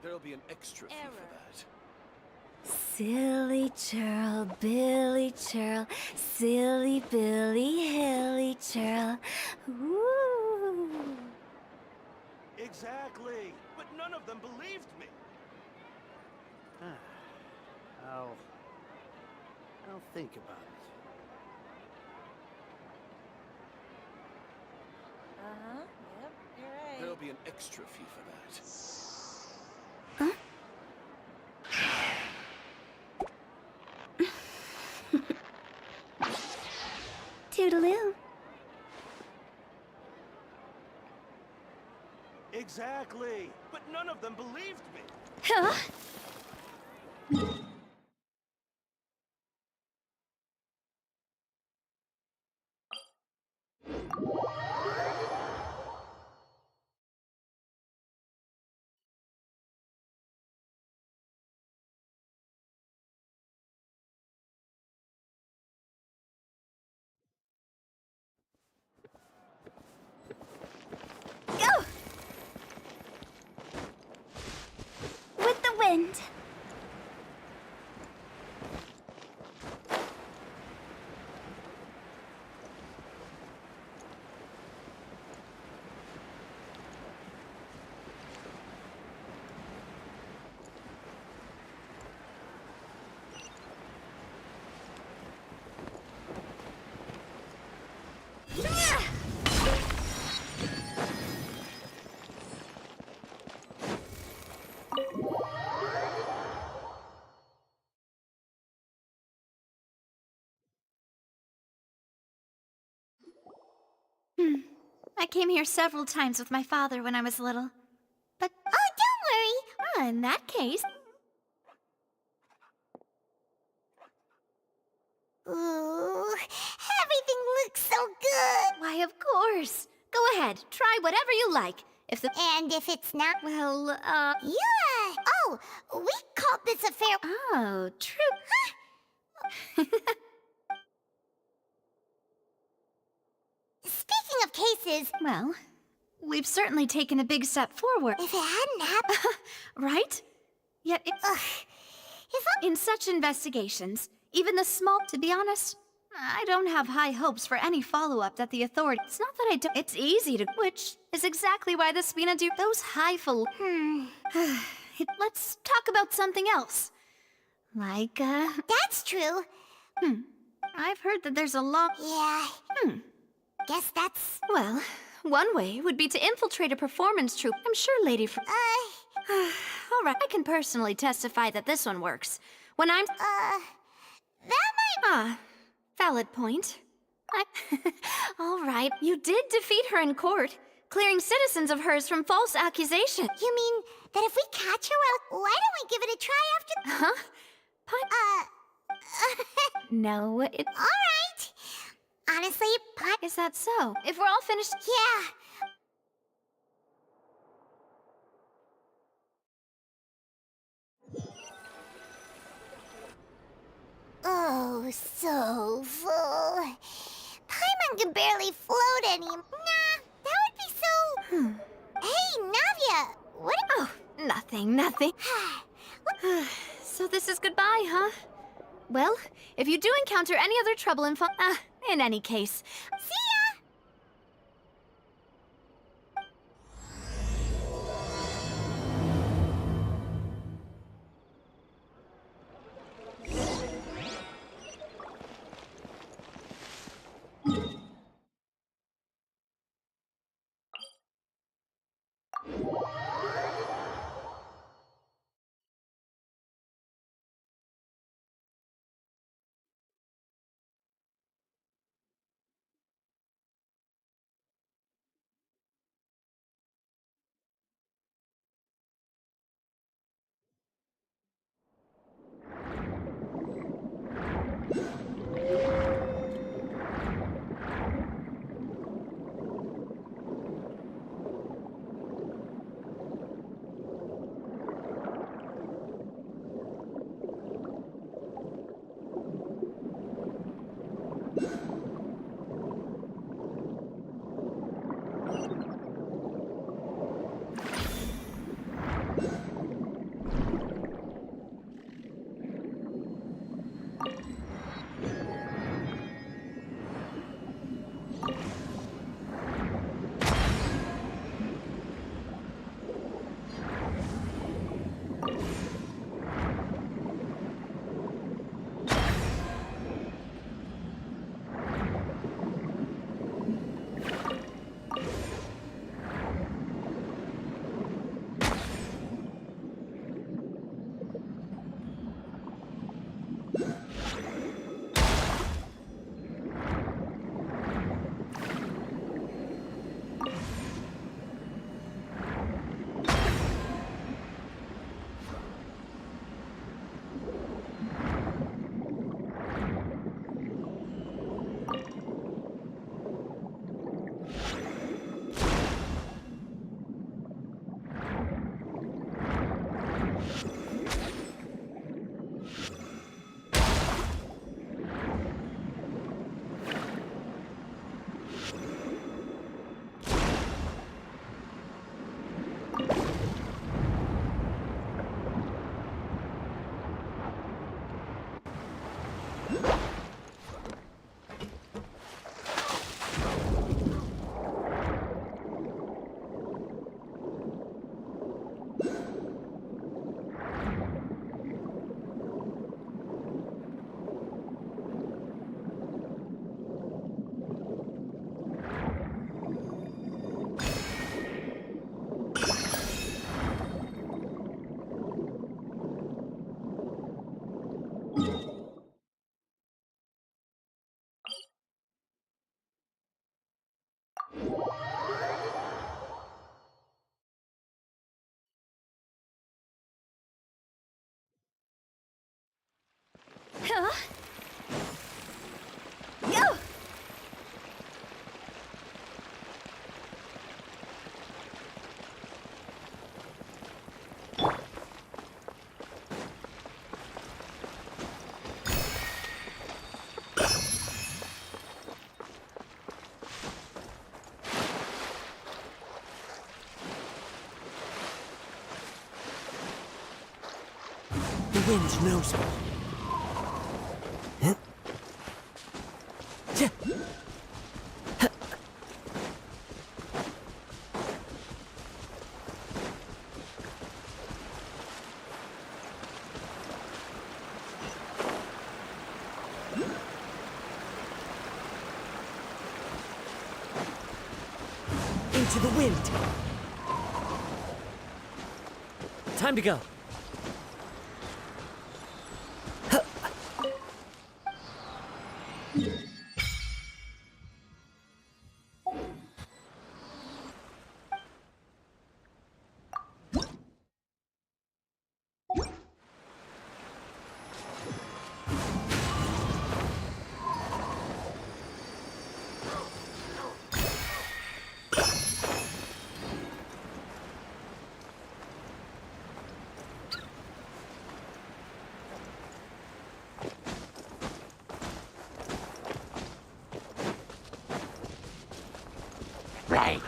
There'll be an extra fee Error. for that. Silly churl, Billy churl, silly Billy, hilly churl. Ooh. Exactly! But none of them believed me! I'll think about it. Uh-huh. Yep, you're right. There'll be an extra fee for that. Toodaloo. Exactly! But none of them believed me! Huh? Go! With the wind. I came here several times with my father when I was little. But oh, don't worry. In that case. Ooh, everything looks so good. Why, of course. Go ahead, try whatever you like. And if it's not, well, yeah. Oh, we called this affair. Oh, true. Speaking of cases, well, we've certainly taken a big step forward. If it hadn't happened, right? Yet in such investigations, even the small, to be honest, I don't have high hopes for any follow-up that the authorities. It's not that I don't. It's easy to, which is exactly why the Spina do those highful. Let's talk about something else. Like, That's true. I've heard that there's a long. Yeah. Guess that's. Well, one way would be to infiltrate a performance troupe. I'm sure Lady All right, I can personally testify that this one works. When I'm. That might. Valid point. All right, you did defeat her in court, clearing citizens of hers from false accusation. You mean that if we catch her, well, why don't we give it a try after? Huh? No, it. All right. Honestly, is that so? If we're all finished. Yeah. Oh, so full. Paimon can barely float anymore. Nah, that would be so. Hey, Navia, what? Oh, nothing. So this is goodbye, huh? Well, if you do encounter any other trouble in any case, see wind knows me. Huh? Yeah. Into the wind. Time to go. Right.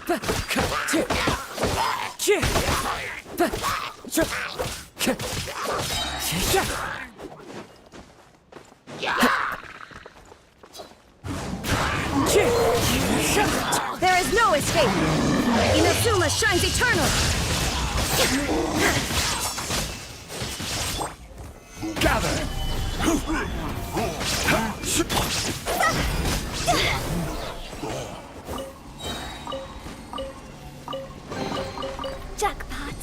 There is no escape! Inazuma shines eternal! Gather! Jackpot!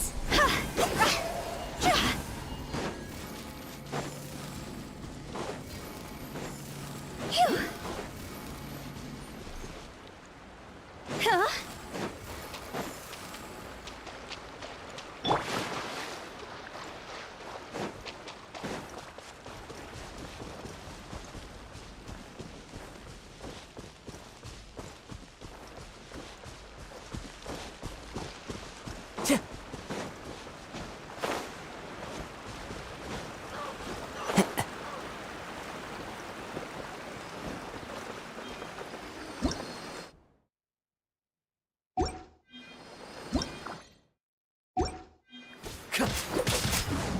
Phew. Huh?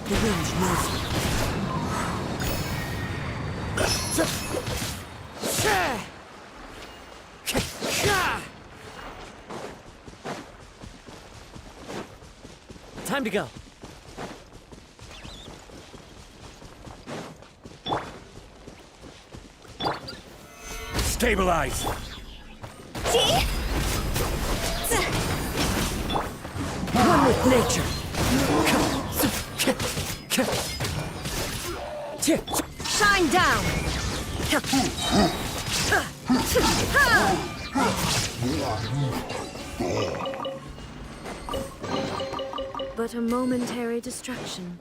The wind knows me. Time to go. Stabilize! One with nature. Shine down! But a momentary distraction.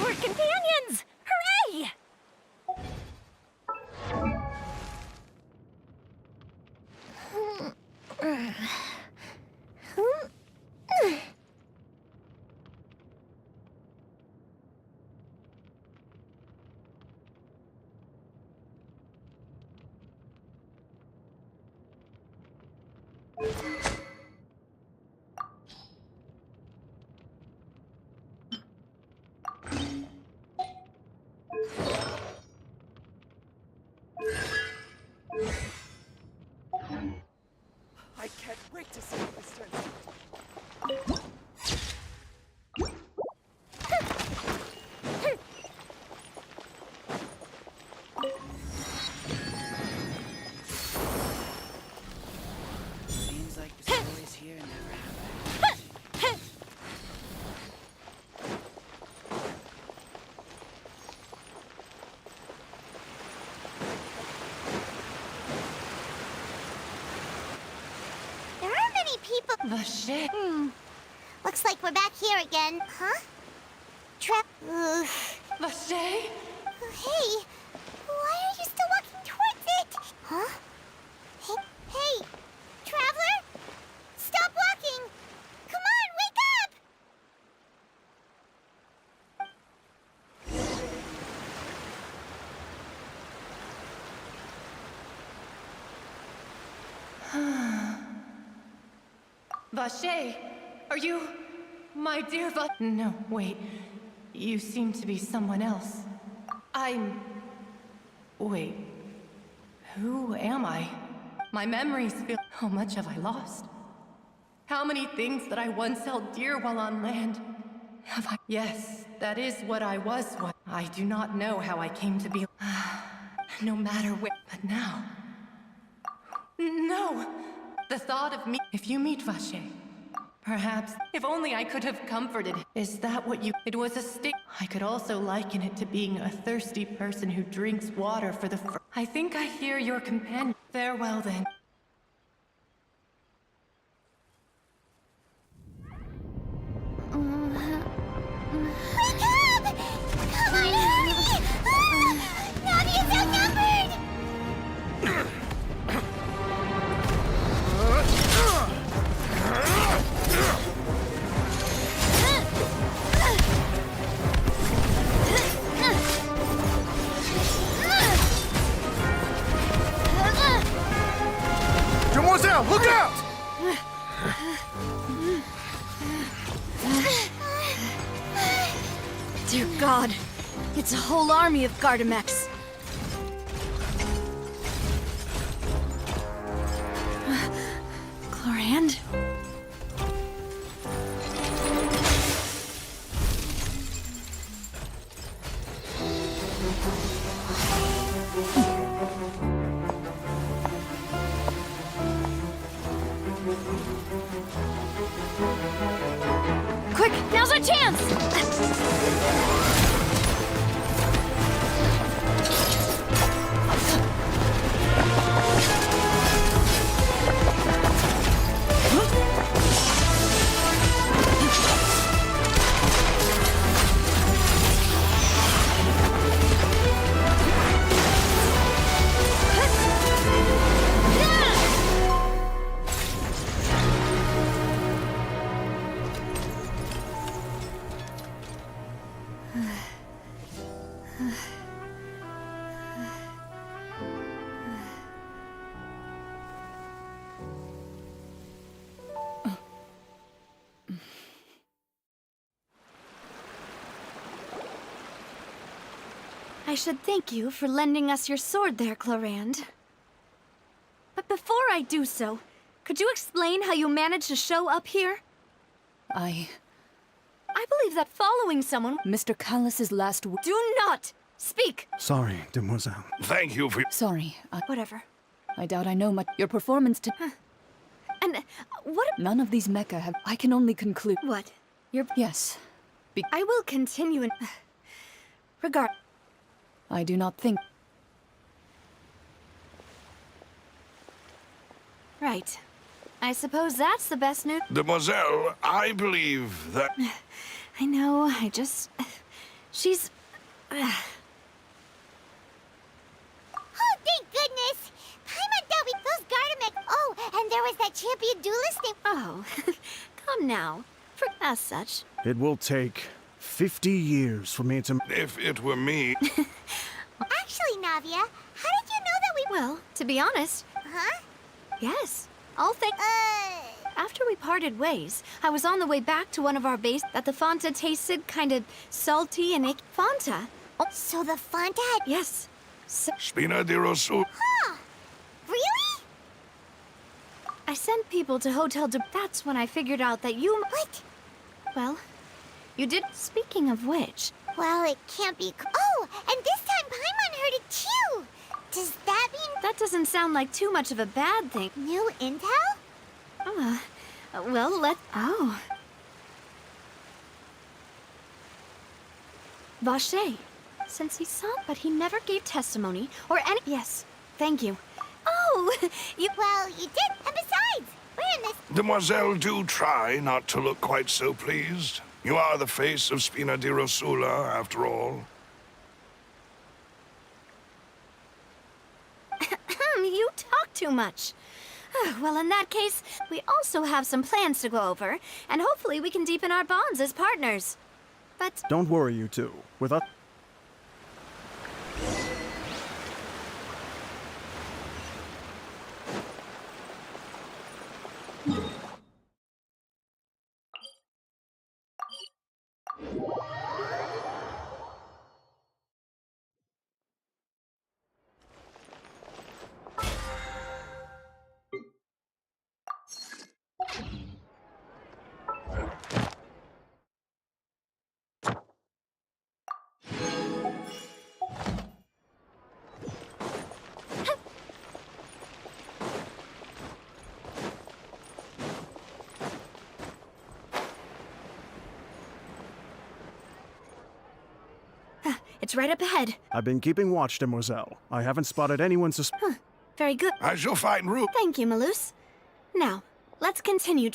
We're companions! Hooray! Vache. Looks like we're back here again. Huh? Vache? Hey, why are you still walking towards it? Huh? Hey, Traveler? Stop walking! Come on, wake up! Vache, are you my dear No, wait. You seem to be someone else. Wait. Who am I? My memories feel... How much have I lost? How many things that I once held dear while on land have I... Yes, that is what I was. What I do not know how I came to be... No matter where... But now... No! The thought of me... If you meet Vache, perhaps... If only I could have comforted... Is that what you... It was a stick... I could also liken it to being a thirsty person who drinks water for the I think I hear your companion. Farewell, then. Wake up! Come on, hurry! Navia's outnumbered! Demoiselle, look out! Dear God, it's a whole army of Gardamex. Clorand? Quick, now's our chance! I should thank you for lending us your sword there, Clorand. But before I do so, could you explain how you managed to show up here? I believe that following someone... Mr. Callus's last word. Do not speak! Sorry, demoiselle. Thank you for... Sorry, Whatever. I doubt I know much. Your performance to... And what... None of these mecha have... I can only conclude... What? Your... Yes. I will continue in... Regard... I do not think... Right. I suppose that's the best news. Demoiselle, I believe that... I know, I just... She's... Oh, thank goodness! Paimon dealt with those Gardamex. Oh, and there was that champion duelist named... Oh, come now. For as such. It will take 50 years for me to... If it were me... Actually, Navia, how did you know that we... Well, to be honest, Huh? yes. All thanks... After we parted ways, I was on the way back to one of our bases that the Fanta tasted kind of salty and icky. Fanta? Oh, So the Fanta had... yes. So Spina di Rosso... Huh. Really? I sent people to Hotel de... That's when I figured out that you... What? Well, you did... Speaking of which... Well, it can't be... Oh, and this time Paimon heard it too! Does that mean... That doesn't sound like too much of a bad thing. New intel? Well, Oh. Vache. Since he saw, but he never gave testimony or any... Yes, thank you. Oh, you... Well, you did, and besides, Demoiselle, do try not to look quite so pleased. You are the face of Spina di Rosula, after all. You talk too much. Well, in that case, we also have some plans to go over, and hopefully we can deepen our bonds as partners. But Don't worry, you two. With us. it's right up ahead. I've been keeping watch, Demoiselle. I haven't spotted anyone Very good. I shall find room. Thank you, Malus. Now, let's continue.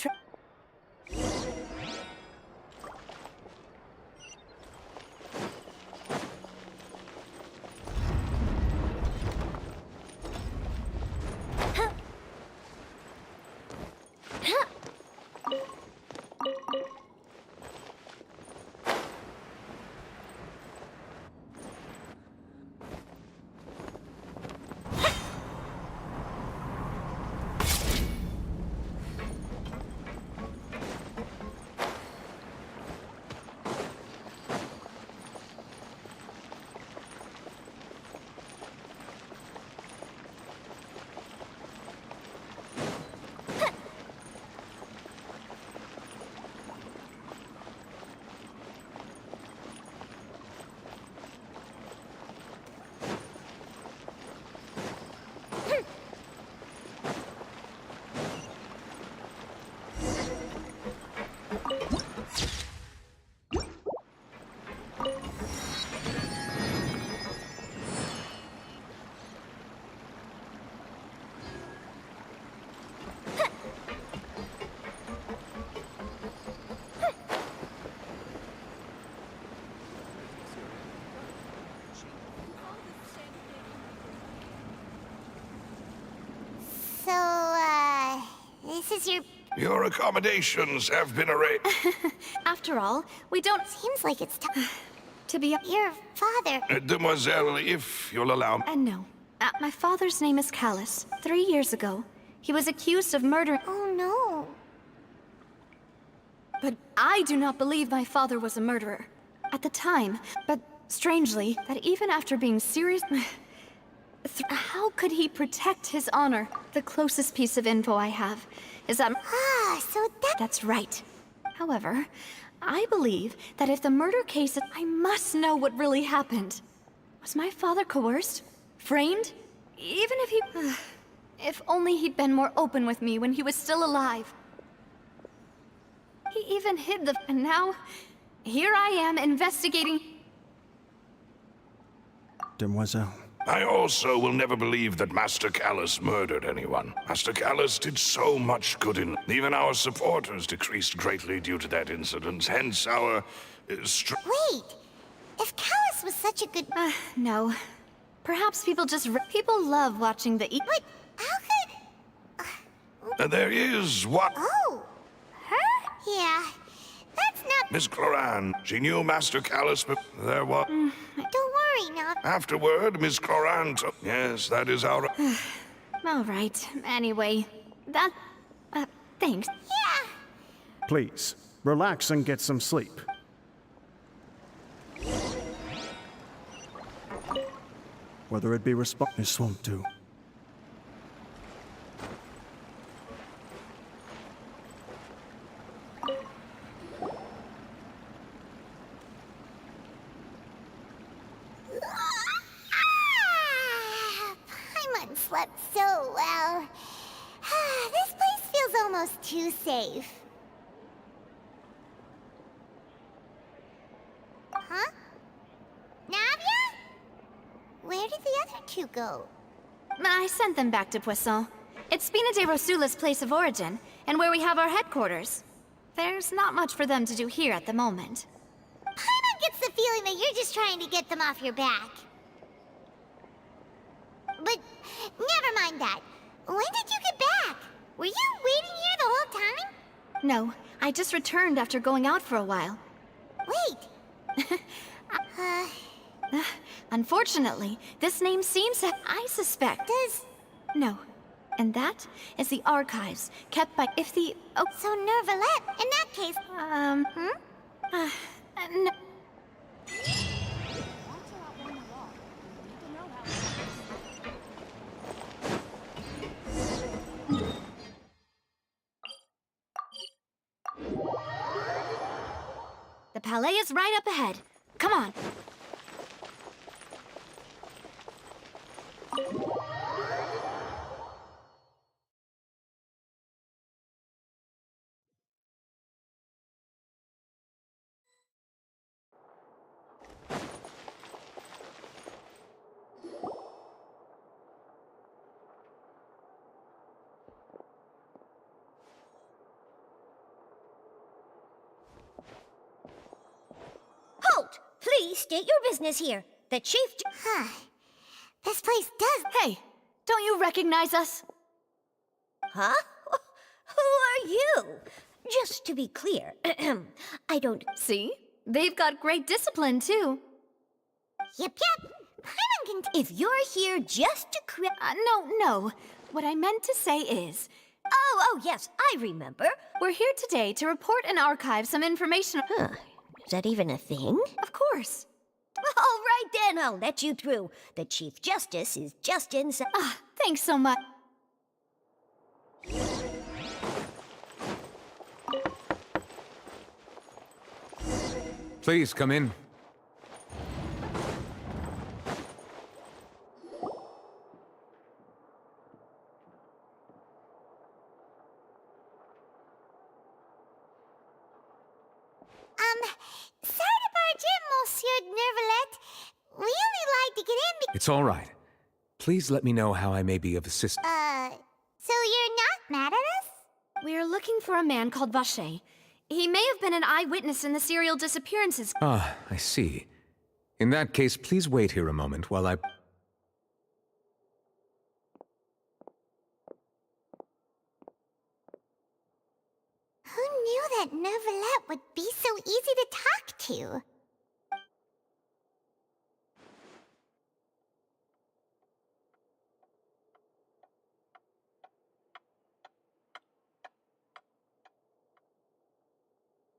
This is your... Your accommodations have been arranged. After all, we don't... Seems like it's to be... your father. Demoiselle, if you'll allow me. No. My father's name is Callus. 3 years ago, he was accused of murder... Oh, no. But I do not believe my father was a murderer. At the time, but strangely, that even after being serious... How could he protect his honor? The closest piece of info I have is that... So That's right. However, I believe that if the murder case... I must know what really happened. Was my father coerced? Framed? Even if he... If only he'd been more open with me when he was still alive. He even hid the... And now, here I am investigating... Demoiselle. I also will never believe that Master Callus murdered anyone. Master Callus did so much good in... Even our supporters decreased greatly due to that incident, hence our... Wait! If Callus was such a good... No. Perhaps people just... People love watching the... But how could... There is what... Oh! Her? Yeah. That's not... Miss Cloran, she knew Master Callus, but there was... Don't worry, now. Afterward, Miss Cloran took... Yes, that is our... All right. Anyway, that... thanks. Yeah. Please, relax and get some sleep. Whether it be is swamp too. Paimon slept so well. This place feels almost too safe. Huh? Navia? Where did the other two go? I sent them back to Poisson. It's Spina de Rosula's place of origin, and where we have our headquarters. There's not much for them to do here at the moment. Paimon gets the feeling that you're just trying to get them off your back. But never mind that. When did you get back? Were you waiting here the whole time? No, I just returned after going out for a while. Wait. Unfortunately, this name seems to... I suspect. No. And that is the archives kept by... If the... Oh, So Nervalette, in that case... no. The palais is right up ahead. Come on. Halt! Please state your business here. The chief... This place does... Hey, don't you recognize us? Huh? Who are you? Just to be clear, I don't... See? They've got great discipline, too. Yep. Paimon can... If you're here just to No. What I meant to say is... Oh, yes, I remember. We're here today to report and archive some information... Is that even a thing? Of course. All right then, I'll let you through. The Chief Justice is just inside. Thanks so much. Please come in. Sorry to barge in, Monsieur Nervalette. We only like to get in It's all right. Please let me know how I may be of assistance. So you're not mad at us? We're looking for a man called Vacher. He may have been an eyewitness in the serial disappearances. Ah, I see. In that case, please wait here a moment while I... Who knew that Nervalette would be so easy to talk to?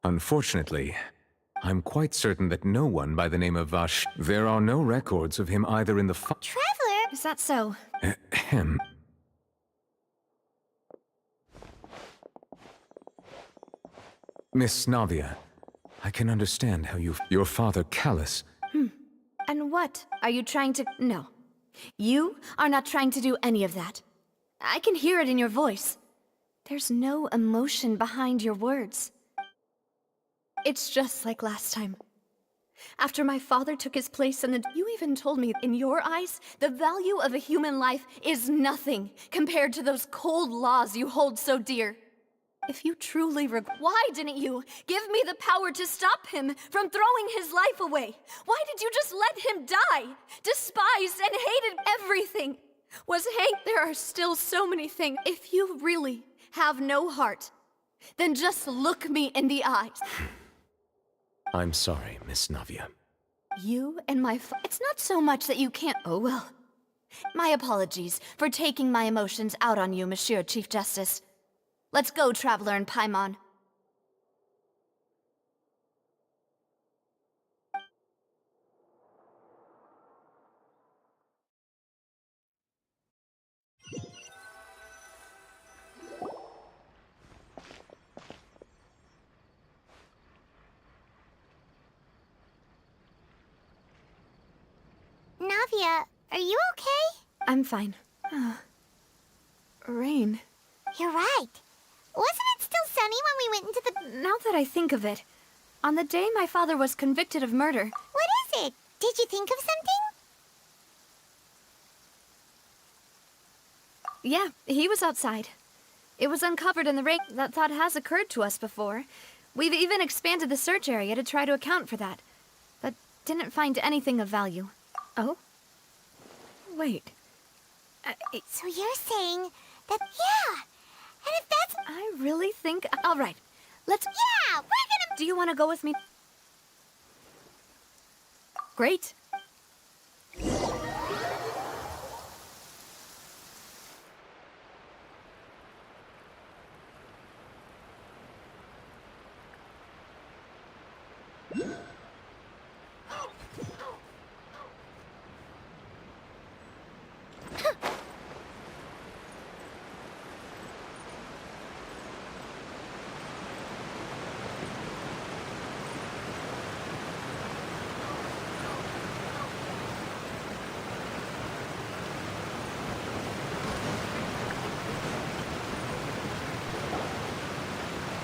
Unfortunately, I'm quite certain that no one by the name of Vash... There are no records of him either in the Traveler? Is that so? Ahem. Miss Navia, I can understand how your father, Callus... And what are you trying to... No. You are not trying to do any of that. I can hear it in your voice. There's no emotion behind your words. It's just like last time. After my father took his place in the... You even told me, in your eyes, the value of a human life is nothing compared to those cold laws you hold so dear. If you truly why didn't you give me the power to stop him from throwing his life away? Why did you just let him die? Despised and hated everything. Was Hank... There are still so many things. If you really have no heart, then just look me in the eyes. I'm sorry, Miss Navia. You and my it's not so much that you can't... Oh, well. My apologies for taking my emotions out on you, Monsieur Chief Justice. Let's go, Traveler and Paimon. Navia, are you okay? I'm fine. Rain. You're right. Wasn't it still sunny when we went into the... Now that I think of it, on the day my father was convicted of murder... What is it? Did you think of something? Yeah, he was outside. It was uncovered in the ring. That thought has occurred to us before. We've even expanded the search area to try to account for that, but didn't find anything of value. Oh? Wait. So you're saying that, yeah, and if that's... I really think... All right, let's... Yeah, we're gonna... Do you want to go with me? Great.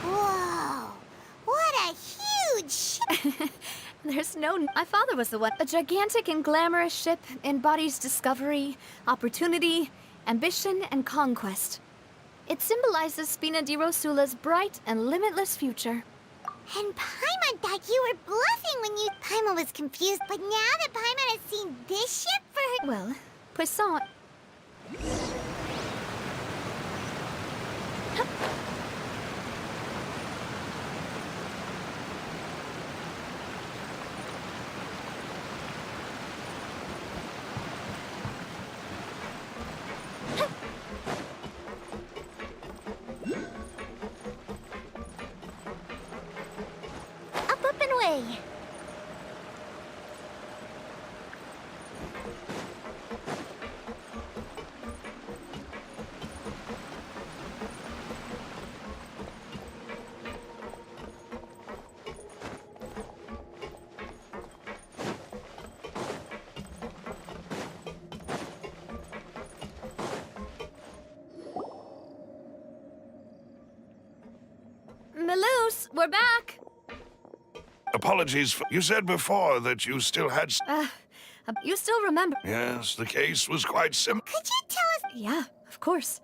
Whoa, what a huge ship! There's no... My father was the one. A gigantic and glamorous ship embodies discovery, opportunity, ambition, and conquest. It symbolizes Spina di Rosula's bright and limitless future. And Paimon thought you were bluffing when you... Paimon was confused, but now that Paimon has seen this ship for her... Well, Puissant... Up and away! Melus, we're back! Apologies for... You said before that you still had... You still remember... Yes, the case was quite simple. Could you tell us... Yeah, of course.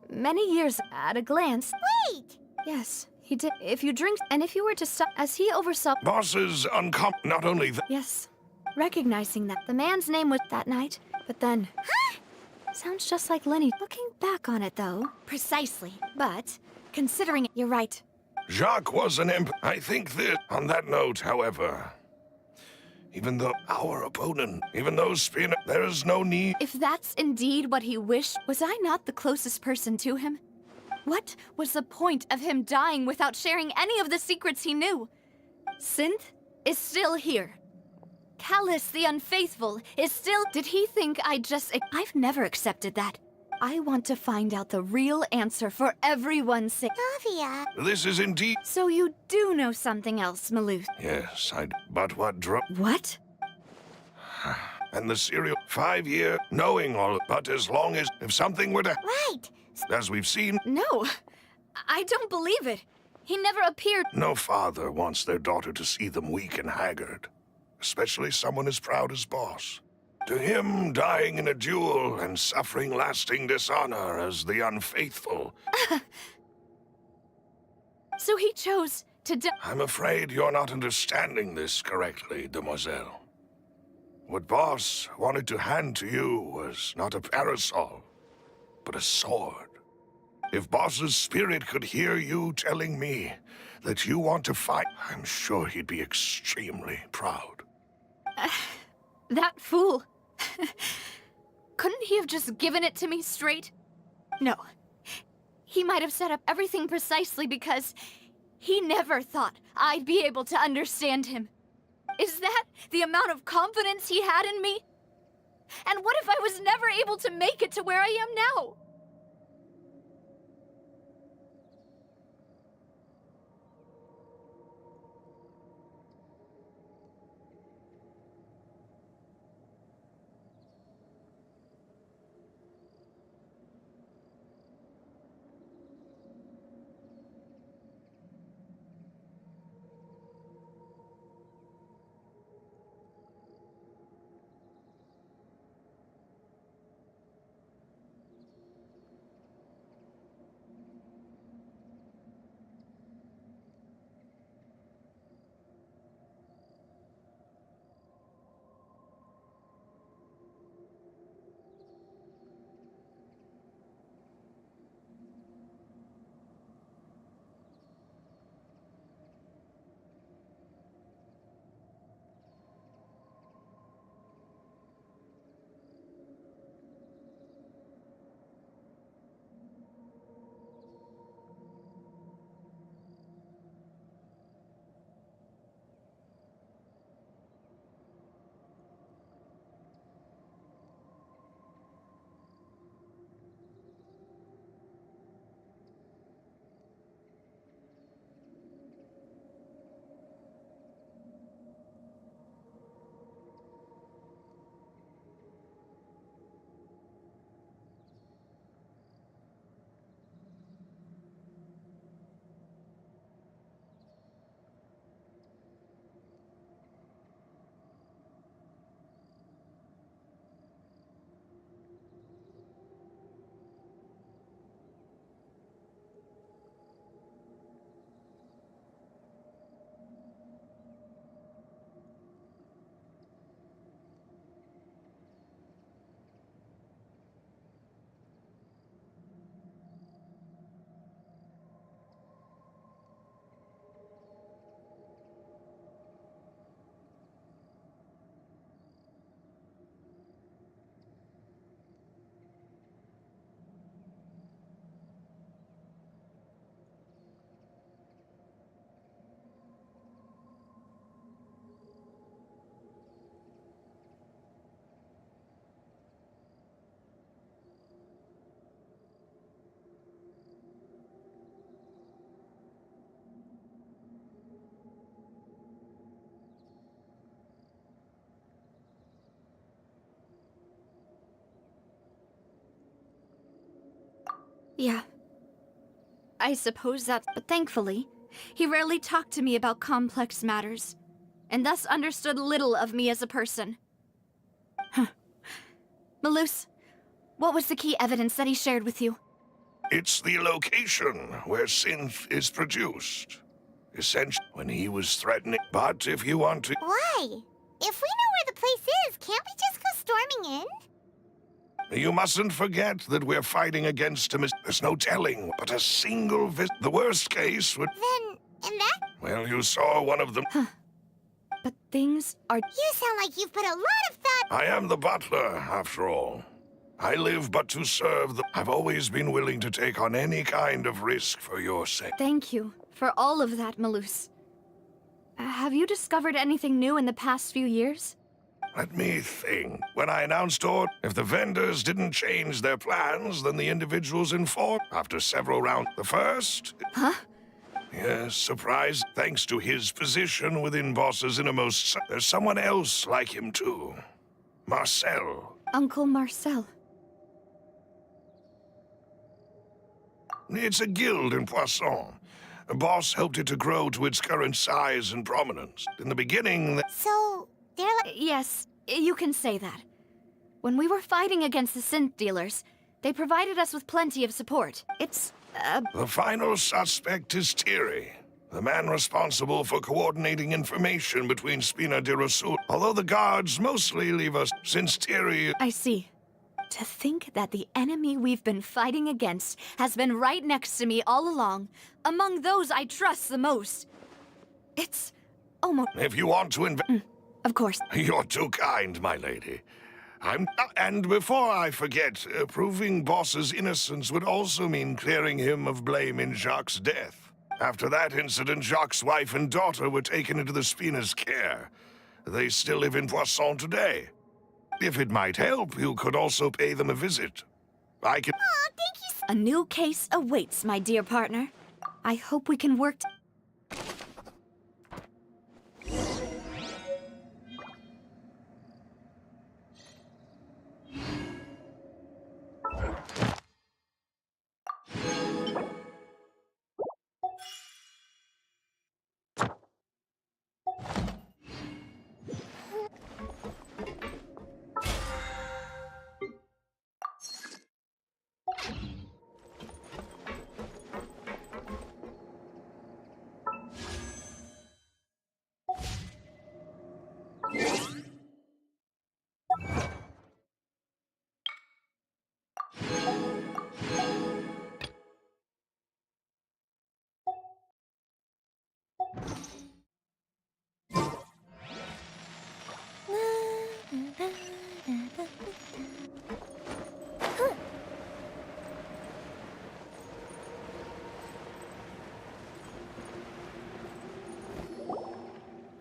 Many years at a glance. Wait! Yes, he did. If you drink, and if you were to stop, as he oversaw... Bosses not only the... Yes, recognizing that the man's name was that night, but then... Sounds just like Lenny. Looking back on it, though. Precisely. But, considering it, you're right. Jacques was an imp... I think that... On that note, however... Even though our opponent... Even though Spina... There is no need... If that's indeed what he wished, was I not the closest person to him? What was the point of him dying without sharing any of the secrets he knew? Synth is still here. Callus the Unfaithful is still... Did he think I'd just... I've never accepted that. I want to find out the real answer for everyone's sake. Navia... This is indeed... So you do know something else, Maloof? Yes, But what drove... What? And the serial 5-year knowing all... But as long as... If something were to... Right! As we've seen... No, I don't believe it. He never appeared... No father wants their daughter to see them weak and haggard. Especially someone as proud as Boss. To him, dying in a duel and suffering lasting dishonor as the unfaithful. So he chose to die... I'm afraid you're not understanding this correctly, demoiselle. What Boss wanted to hand to you was not a parasol, but a sword. If Boss's spirit could hear you telling me that you want to fight, I'm sure he'd be extremely proud. That fool. Couldn't he have just given it to me straight? No. He might have set up everything precisely because he never thought I'd be able to understand him. Is that the amount of confidence he had in me? And what if I was never able to make it to where I am now? Yeah. I suppose that, but thankfully, he rarely talked to me about complex matters, and thus understood little of me as a person. Huh. Malus, what was the key evidence that he shared with you? It's the location where synth is produced. Essentially, when he was threatening. But if you want to... Why? If we know where the place is, can't we just go storming in? You mustn't forget that we're fighting against him. There's no telling, but a single The worst case would... Then, in that... Well, you saw one of them. But things are... You sound like you've put a lot of thought... I am the butler, after all. I live but to serve the... I've always been willing to take on any kind of risk for your sake. Thank you for all of that, Malus. Have you discovered anything new in the past few years? Let me think. When I announced order, if the vendors didn't change their plans, then the individuals informed. After several rounds, the first... Huh? Yes, surprise. Thanks to his position within Boss's innermost... There's someone else like him, too. Marcel. Uncle Marcel. It's a guild in Poisson. Boss helped it to grow to its current size and prominence. In the beginning... So, they're like... Yes, you can say that. When we were fighting against the synth dealers, they provided us with plenty of support. It's, The final suspect is Thierry, the man responsible for coordinating information between Spina de Rasul. Although the guards mostly leave us, since Thierry... I see. To think that the enemy we've been fighting against has been right next to me all along, among those I trust the most. It's almost... If you want to Of course. You're too kind, my lady. And before I forget, proving Boss's innocence would also mean clearing him of blame in Jacques' death. After that incident, Jacques' wife and daughter were taken into the Spina's care. They still live in Poisson today. If it might help, you could also pay them a visit. I can... Aw, thank you A new case awaits, my dear partner. I hope we can work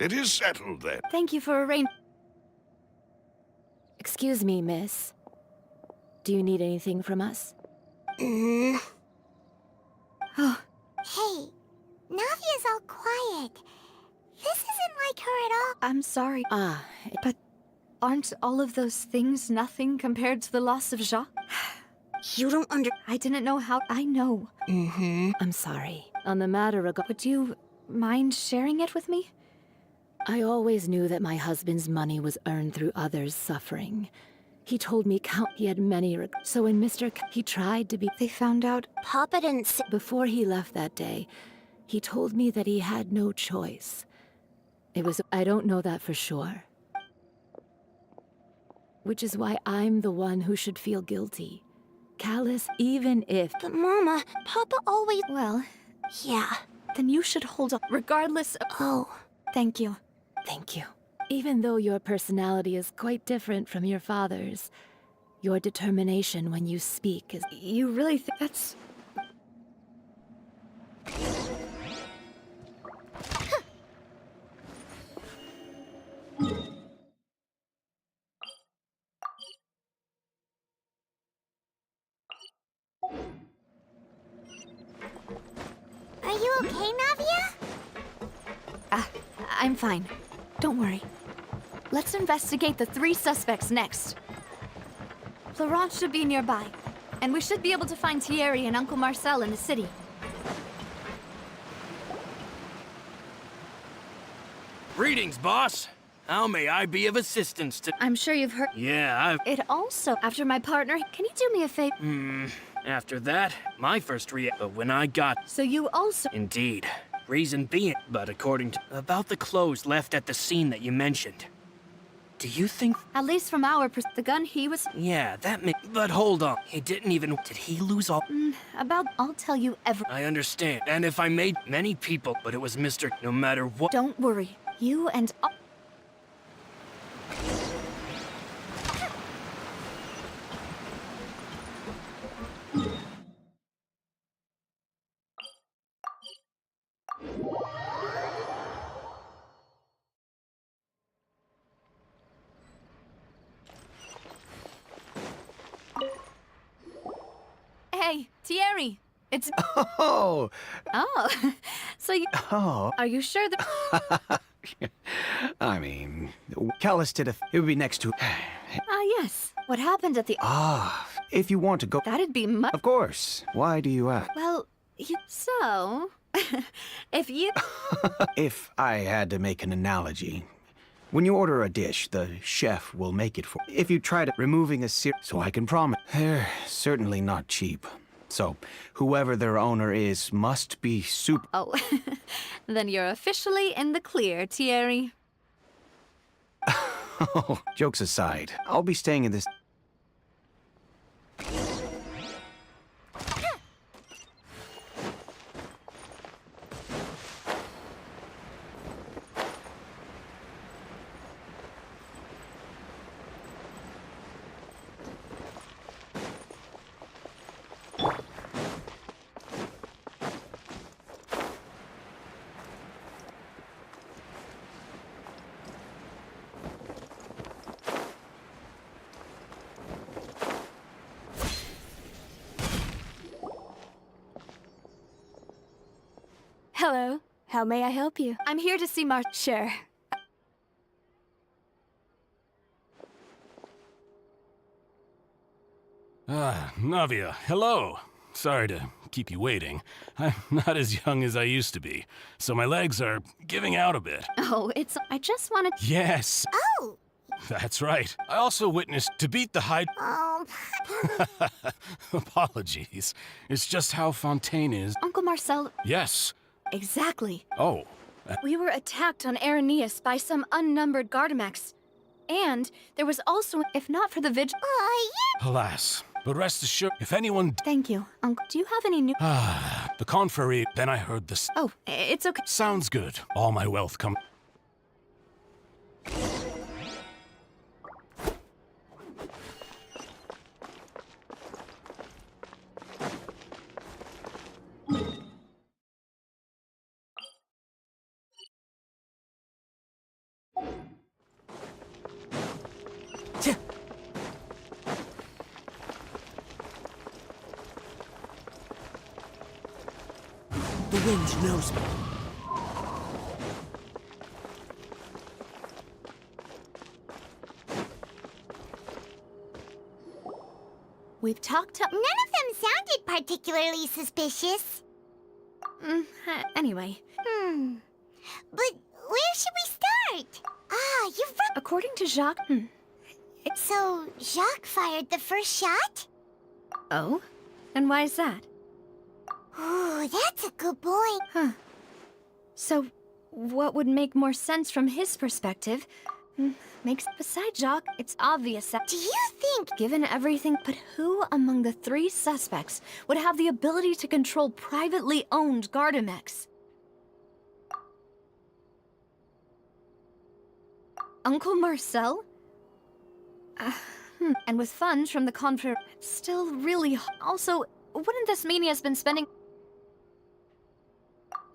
It is settled, then. Thank you for arranging... Excuse me, miss. Do you need anything from us? Oh, Hey, Navia's all quiet. This isn't like her at all. I'm sorry. But aren't all of those things nothing compared to the loss of Jacques? You don't I didn't know how... I know. I'm sorry. On the matter Would you mind sharing it with me? I always knew that my husband's money was earned through others' suffering. He told me he had many so when he tried to be... They found out... Papa didn't say... Before he left that day, he told me that he had no choice. I don't know that for sure. Which is why I'm the one who should feel guilty. Callous, even if... But Mama, Papa always... Well, Yeah. then you should hold on, regardless of... Oh. Thank you. Thank you. Even though your personality is quite different from your father's, your determination when you speak is... You really think that's... Are you okay, Navia? I'm fine. Don't worry. Let's investigate the 3 suspects next. Florent should be nearby. And we should be able to find Thierry and Uncle Marcel in the city. Greetings, boss. How may I be of assistance to... I'm sure you've heard. Yeah, It also, after my partner, can you do me a favor? After that, my first but when I got... So you also. Indeed. Reason being, but according to... About the clothes left at the scene that you mentioned. Do you think... At least from our the gun he was. Yeah, that may... But hold on. He didn't even... Did he lose all... I'll tell you I understand. And if I made many people, but it was Mr. No matter what... Don't worry. You and. Hey, Thierry. It's. Oh, Oh. So you. oh. Are you sure that. I mean, Callus did it would be next to. Yes. What happened at the. Ah, if you want to go. That'd be much. Of course. Why do you ask? Well, so. If you. If I had to make an analogy, when you order a dish, the chef will make it for. If you try to removing a so I can promise, they're certainly not cheap. So, whoever their owner is must be super. Oh. Then you're officially in the clear, Thierry. Oh, jokes aside, I'll be staying in this. Hello. How may I help you? I'm here to see Sure. Navia, hello. Sorry to keep you waiting. I'm not as young as I used to be, so my legs are giving out a bit. Oh, I just wanted. Yes. Oh. That's right. I also witnessed to beat the Hyd... Oh. Apologies. It's just how Fontaine is. Uncle Marcel. Yes. Exactly. Oh. We were attacked on Araneus by some unnumbered Gardamex. And there was also, if not for the vigil. Alas. But rest assured, if anyone... Thank you, Uncle. Do you have any new... The Confrérie... Then I heard this... Oh, it's okay. Sounds good. All my wealth come... The wind knows me. We've talked to... None of them sounded particularly suspicious. Anyway. But where should we start? You've right. According to Jacques... So, Jacques fired the first shot? Oh? And why is that? Ooh, that's a good point. Huh. So, what would make more sense from his perspective? Besides Jacques, it's obvious that... Do you think... Given everything, but who among the three suspects would have the ability to control privately owned Gardamex? Uncle Marcel? And with funds from the Confrérie, still really... Also, wouldn't this mean he has been spending...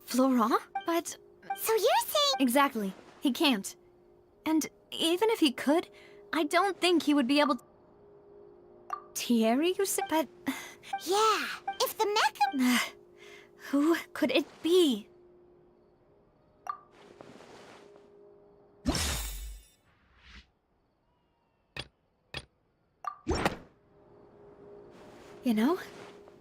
Florent? But... So you're saying... Exactly. He can't. And even if he could, I don't think he would be able to... Thierry, you said? But... Yeah, if the mecha... Who could it be? You know,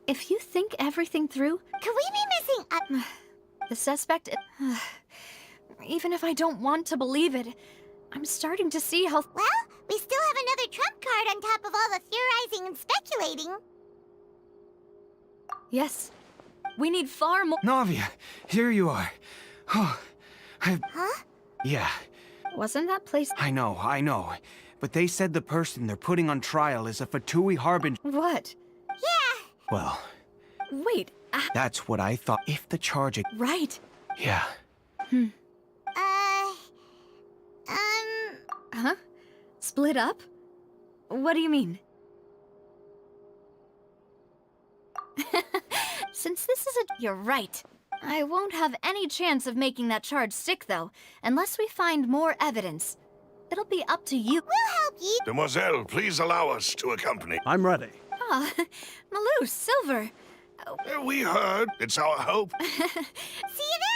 if you think everything through, Could we be missing a... the suspect... even if I don't want to believe it, I'm starting to see how... Well, we still have another trump card on top of all the theorizing and speculating. Yes, we need far more... Navia, here you are. Oh, Huh? yeah, Wasn't that place... I know. But they said the person they're putting on trial is a Fatui Harbinger. What? Yeah. Well, Wait, that's what I thought. If the charge... right. Yeah. Huh? Split up? What do you mean? Since this is a... You're right. I won't have any chance of making that charge stick, though, unless we find more evidence. It'll be up to you. We'll help you. Demoiselle, please allow us to accompany. I'm ready. Ah, Malou, Silver. We heard. It's our hope. See you then.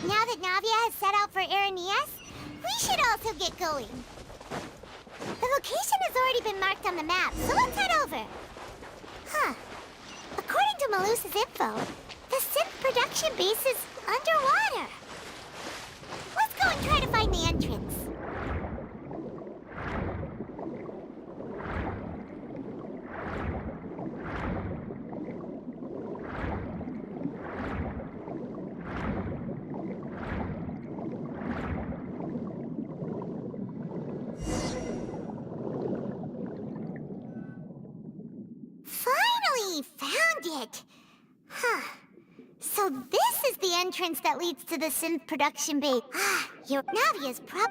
Now that Navia has set out for Aranias, we should also get going. The location has already been marked on the map, so let's head over. Huh. According to Malus's info, the synth production base is underwater. Let's go and try to find the entrance. Finally found it! Huh. So this is the entrance that leads to the synth production base. Ah, your Navia's prob...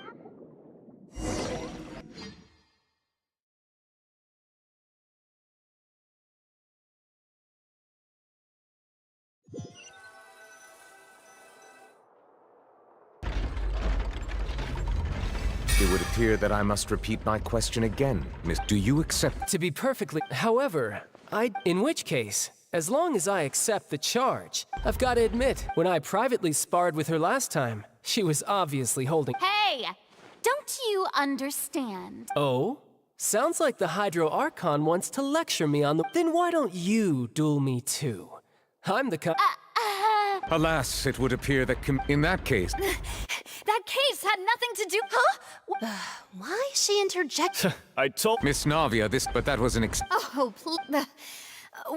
It would appear that I must repeat my question again. Miss, do you accept? To be perfectly... However, in which case, as long as I accept the charge, I've got to admit, when I privately sparred with her last time, she was obviously holding... Hey! Don't you understand? Oh? Sounds like the Hydro Archon wants to lecture me on the... Then why don't you duel me too? I'm the Alas, it would appear that in that case... That case had nothing to do... Huh? Why is she interjecting? I told... Miss Navia, but that was an Oh,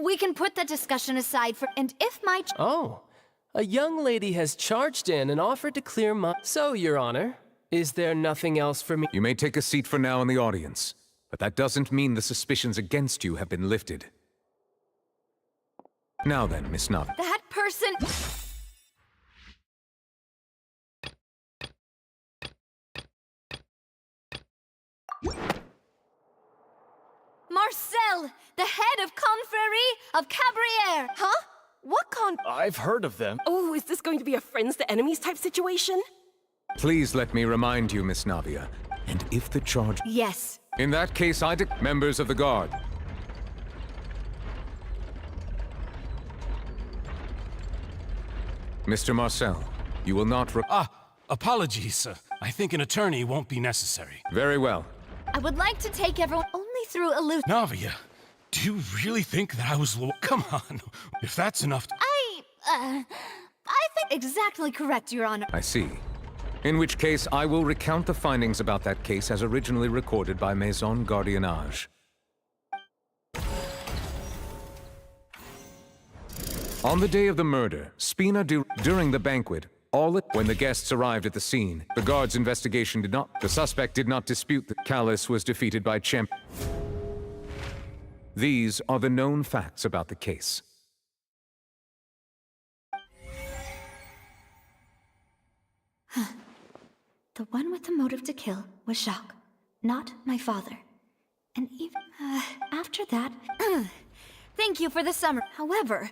we can put the discussion aside for... And if my... Oh. A young lady has charged in and offered to clear my... So, Your Honor, is there nothing else for me? You may take a seat for now in the audience, but that doesn't mean the suspicions against you have been lifted. Now then, Miss Navia. That person... Marcel, the head of Confrérie of Cabrières! Huh? What I've heard of them. Oh, is this going to be a friends to enemies type situation? Please let me remind you, Miss Navia, and if the charge... Yes. In that case, members of the Guard. Mr. Marcel, you will not Apologies. I think an attorney won't be necessary. Very well. I would like to take everyone only through Navia, do you really think that I was Come on. If that's enough I think exactly correct, Your Honor. I see. In which case, I will recount the findings about that case as originally recorded by Maison Gardiennage. On the day of the murder, Spina during the banquet, when the guests arrived at the scene, the guard's investigation the suspect did not dispute that Callus was defeated by Champ. These are the known facts about the case. The one with the motive to kill was Jacques, not my father. And even, after that... Thank you for the summer. However...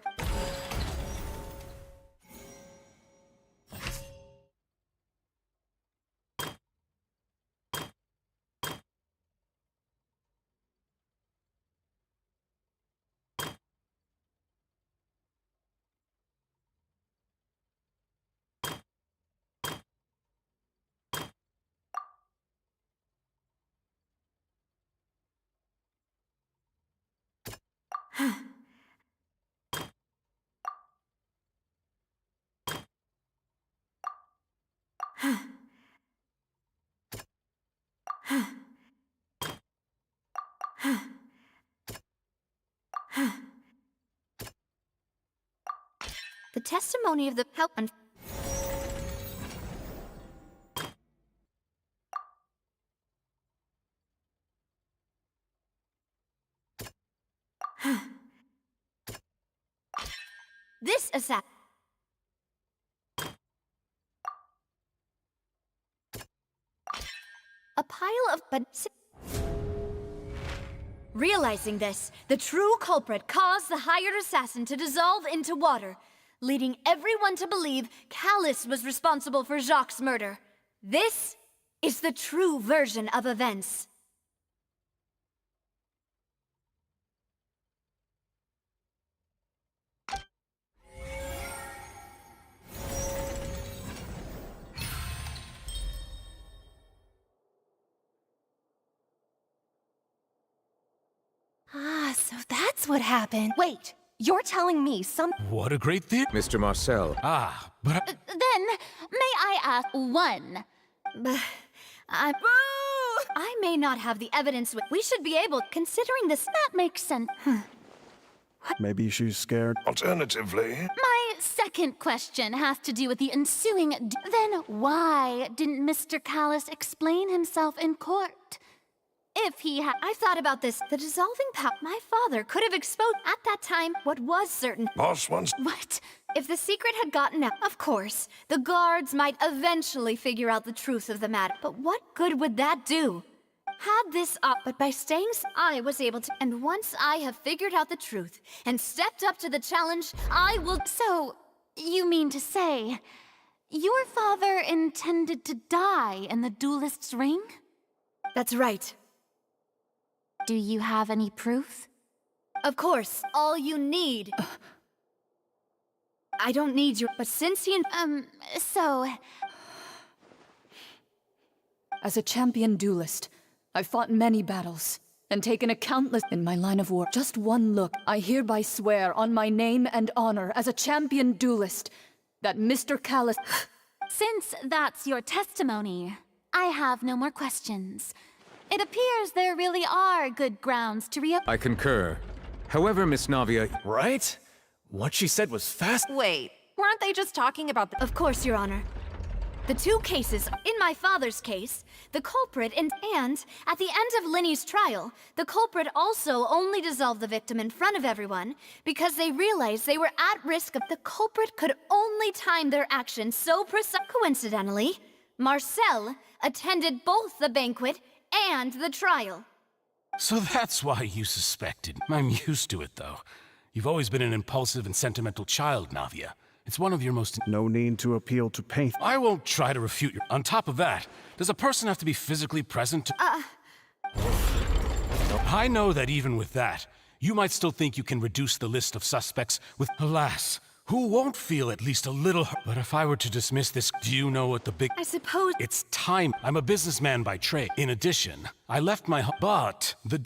The testimony of the help and this assassin. A pile of Realizing this, the true culprit caused the hired assassin to dissolve into water, leading everyone to believe Callus was responsible for Jacques' murder. This is the true version of events. Ah, so that's what happened. Wait, you're telling me some... What a great theory. Mr. Marcel, Ah, but Then, may I ask one? I may not have the evidence we should be able, considering this. That makes sense. Maybe she's scared. Alternatively, My second question has to do with the ensuing... Then why didn't Mr. Callus explain himself in court? If he had... I've thought about this. The dissolving power. My father could have exposed at that time what was certain. boss wants... What? If the secret had gotten out, of course, the guards might eventually figure out the truth of the matter. But what good would that do? Had this up, but by staying, I was able to. And once I have figured out the truth and stepped up to the challenge, I will. So, you mean to say, your father intended to die in the duelist's ring? That's right. Do you have any proof? Of course, all you need. I don't need your. But since he. So. As a champion duelist, I've fought many battles and taken a countless in my line of work. Just one look, I hereby swear on my name and honor as a champion duelist that Mr. Callus. Since that's your testimony, I have no more questions. It appears there really are good grounds to I concur. However, Miss Navia, Right? What she said was fast. Wait, weren't they just talking about the... Of course, Your Honor. The two cases, in my father's case, the culprit and at the end of Linny's trial, the culprit also only dissolved the victim in front of everyone because they realized they were at risk of the culprit could only time their actions so coincidentally, Marcel attended both the banquet and the trial. So that's why you suspected. I'm used to it, though. You've always been an impulsive and sentimental child, Navia. It's one of your most... No need to appeal to pain. I won't try to refute your... On top of that, does a person have to be physically present to... I know that even with that, you might still think you can reduce the list of suspects with... Alas, who won't feel at least a little... But if I were to dismiss this, do you know what the big... I suppose... It's time. I'm a businessman by trade. In addition, I left my... But the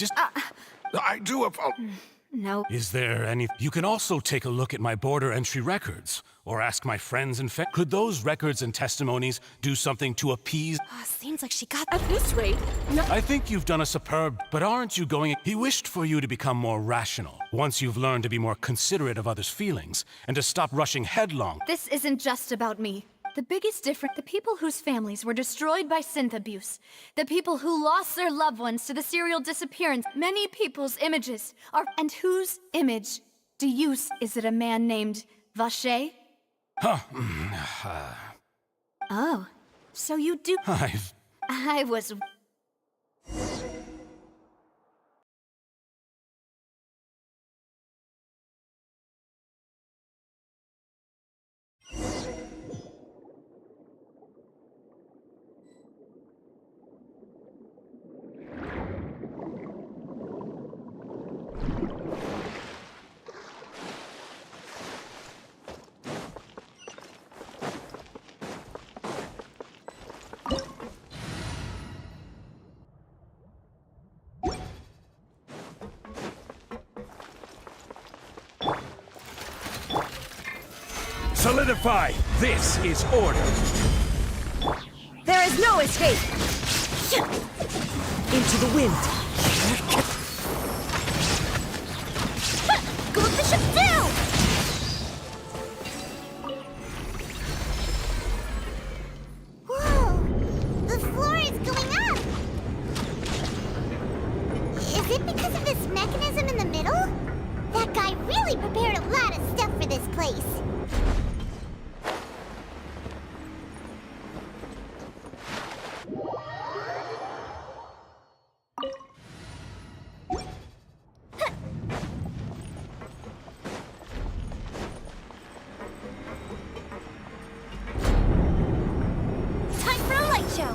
I do apologize. No. Is there any... You can also take a look at my border entry records, or ask my friends and Could those records and testimonies do something to appease... seems like she got... At this rate, no... I think you've done a superb... But aren't you going... He wished for you to become more rational, once you've learned to be more considerate of others' feelings, and to stop rushing headlong. This isn't just about me. The biggest difference, the people whose families were destroyed by synth abuse, the people who lost their loved ones to the serial disappearance, many people's images are... And whose image do you... Is it a man named Vacher? Huh. Oh, so you do... I was... Solidify! This is order! There is no escape! Into the wind. Go with the ship too! Whoa! The floor is going up! Is it because of this mechanism in the middle? That guy really prepared a lot of stuff for this place. Time for a light show!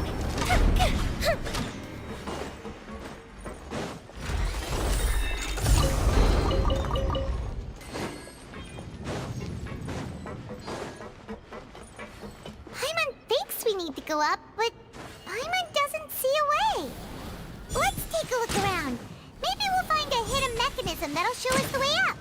Paimon thinks we need to go up, but Paimon doesn't see a way. Let's take a look around. Maybe we'll find a hidden mechanism that'll show us the way up.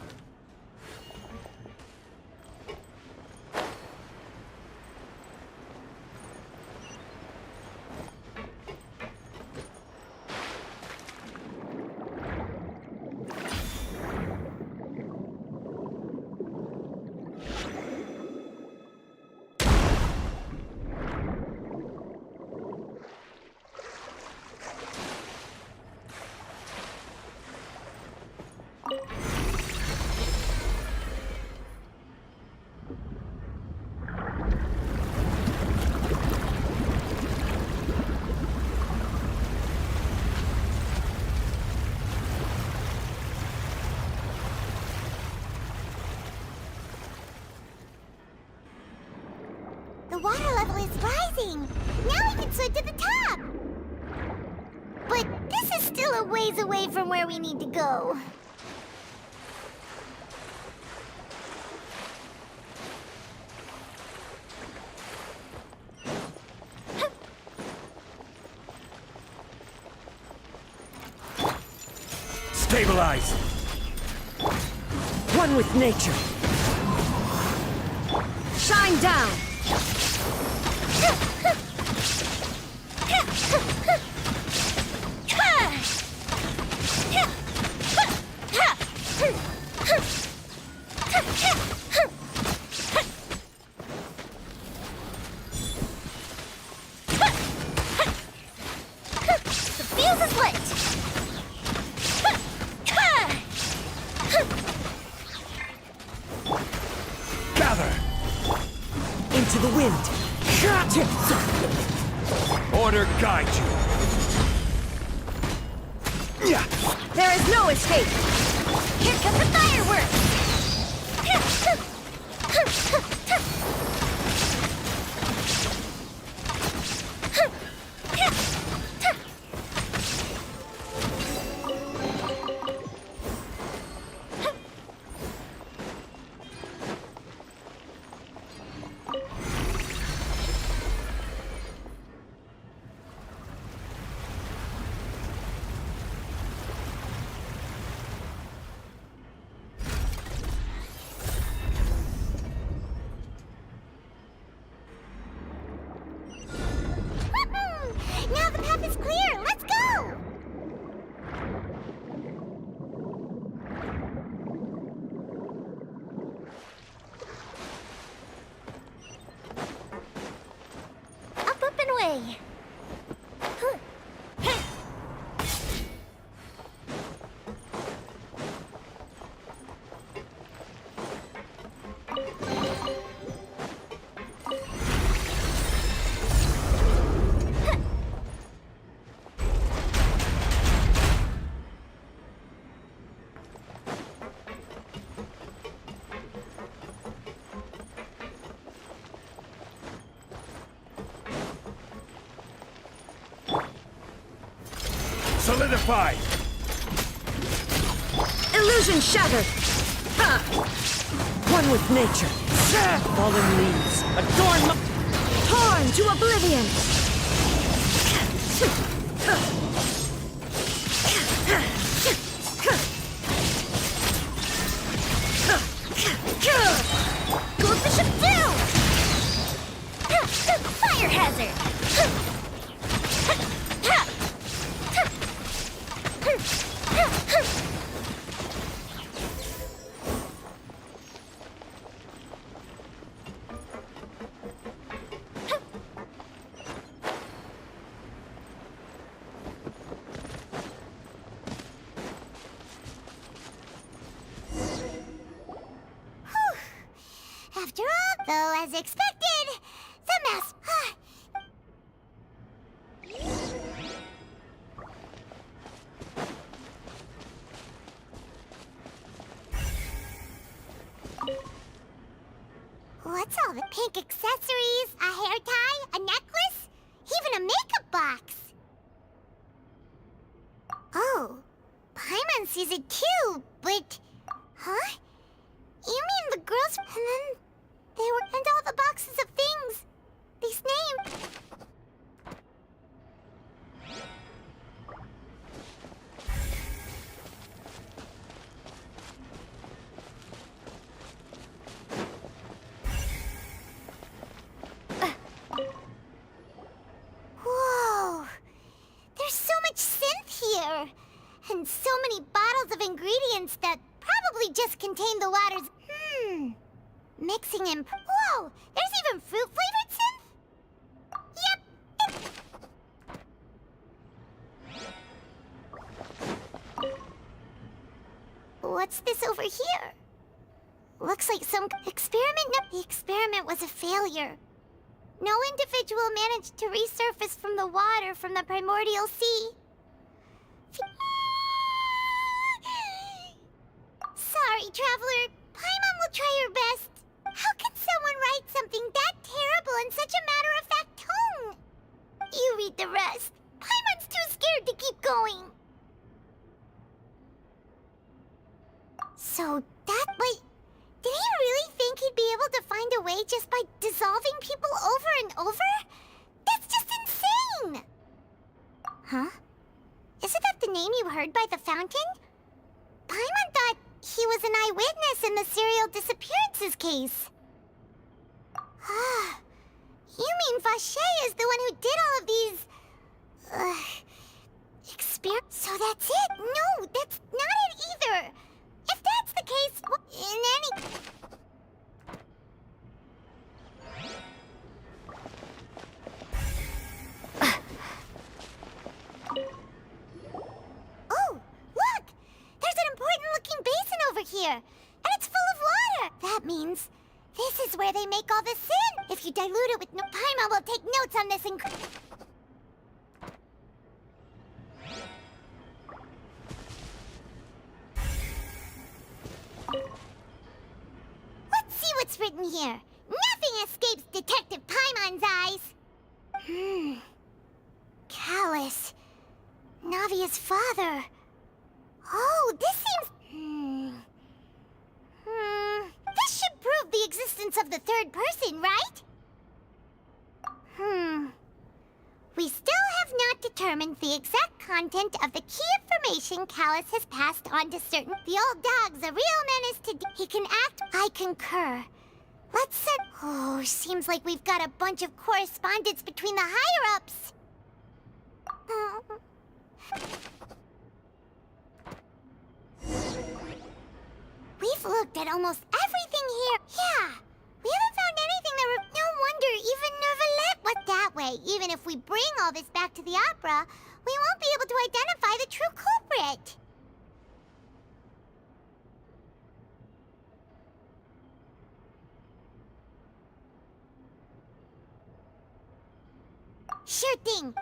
The water level is rising. Now we can swim to the top. But this is still a ways away from where we need to go. Stabilize! One with nature. Shine down! The fuse is lit! Gather! Into the wind. Order guide you. There is no escape! Here come the fireworks! Now the path is clear! Let's go! Up and away! Solidify! Illusion shattered! Ha! One with nature. Fallen leaves. Adorn my... Torn to oblivion! Go with the ship too! After all, though, as expected, the mess. What's all the pink accessories? A hair tie? A necklace? Even a makeup box? Oh, Paimon sees it too, but... Huh? You mean the girls... And then... They were... And all the boxes of things. These names... Whoa! There's so much synth here! And so many bottles of ingredients that probably just contain the water's... Mixing in... Whoa! There's even fruit-flavored synth? Yep! What's this over here? Looks like some experiment... No, the experiment was a failure. No individual managed to resurface from the water from the primordial sea. Sorry, Traveler. Paimon will try her best. How can someone write something that terrible in such a matter-of-fact tone? You read the rest. Paimon's too scared to keep going. So that... Wait, did he really think he'd be able to find a way just by dissolving people over and over? That's just insane! Huh? Isn't that the name you heard by the fountain? Paimon thought he was an eyewitness in the serial disappearances case. Ah, you mean Vache is the one who did all of these... So that's it? No, that's not it either! If that's the case, in any... Oh, look! There's an important-looking basin over here, and it's full of water! That means this is where they make all the sin! If you dilute it with no... Paimon will take notes on this and... Let's see what's written here. Nothing escapes Detective Paimon's eyes. Callus. Navia's father. Oh, this seems... This should prove the existence of the third person, right? We still have not determined the exact content of the key information Callus has passed on to certain... The old dog's a real menace to... He can act... I concur. Let's set... Oh, seems like we've got a bunch of correspondence between the higher-ups. We've looked at almost everything here. Yeah, we haven't found anything that... No wonder even Neuvillette was that way. Even if we bring all this back to the opera, we won't be able to identify the true culprit. Sure thing.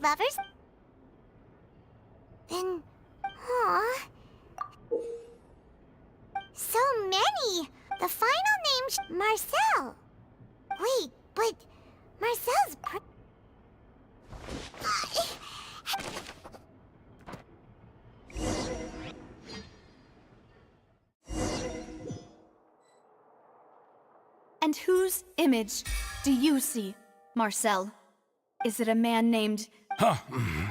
lovers? Then... Aw... So many! The final name's Marcel. Wait, but... Marcel's And whose image do you see, Marcel? Is it a man named... Huh.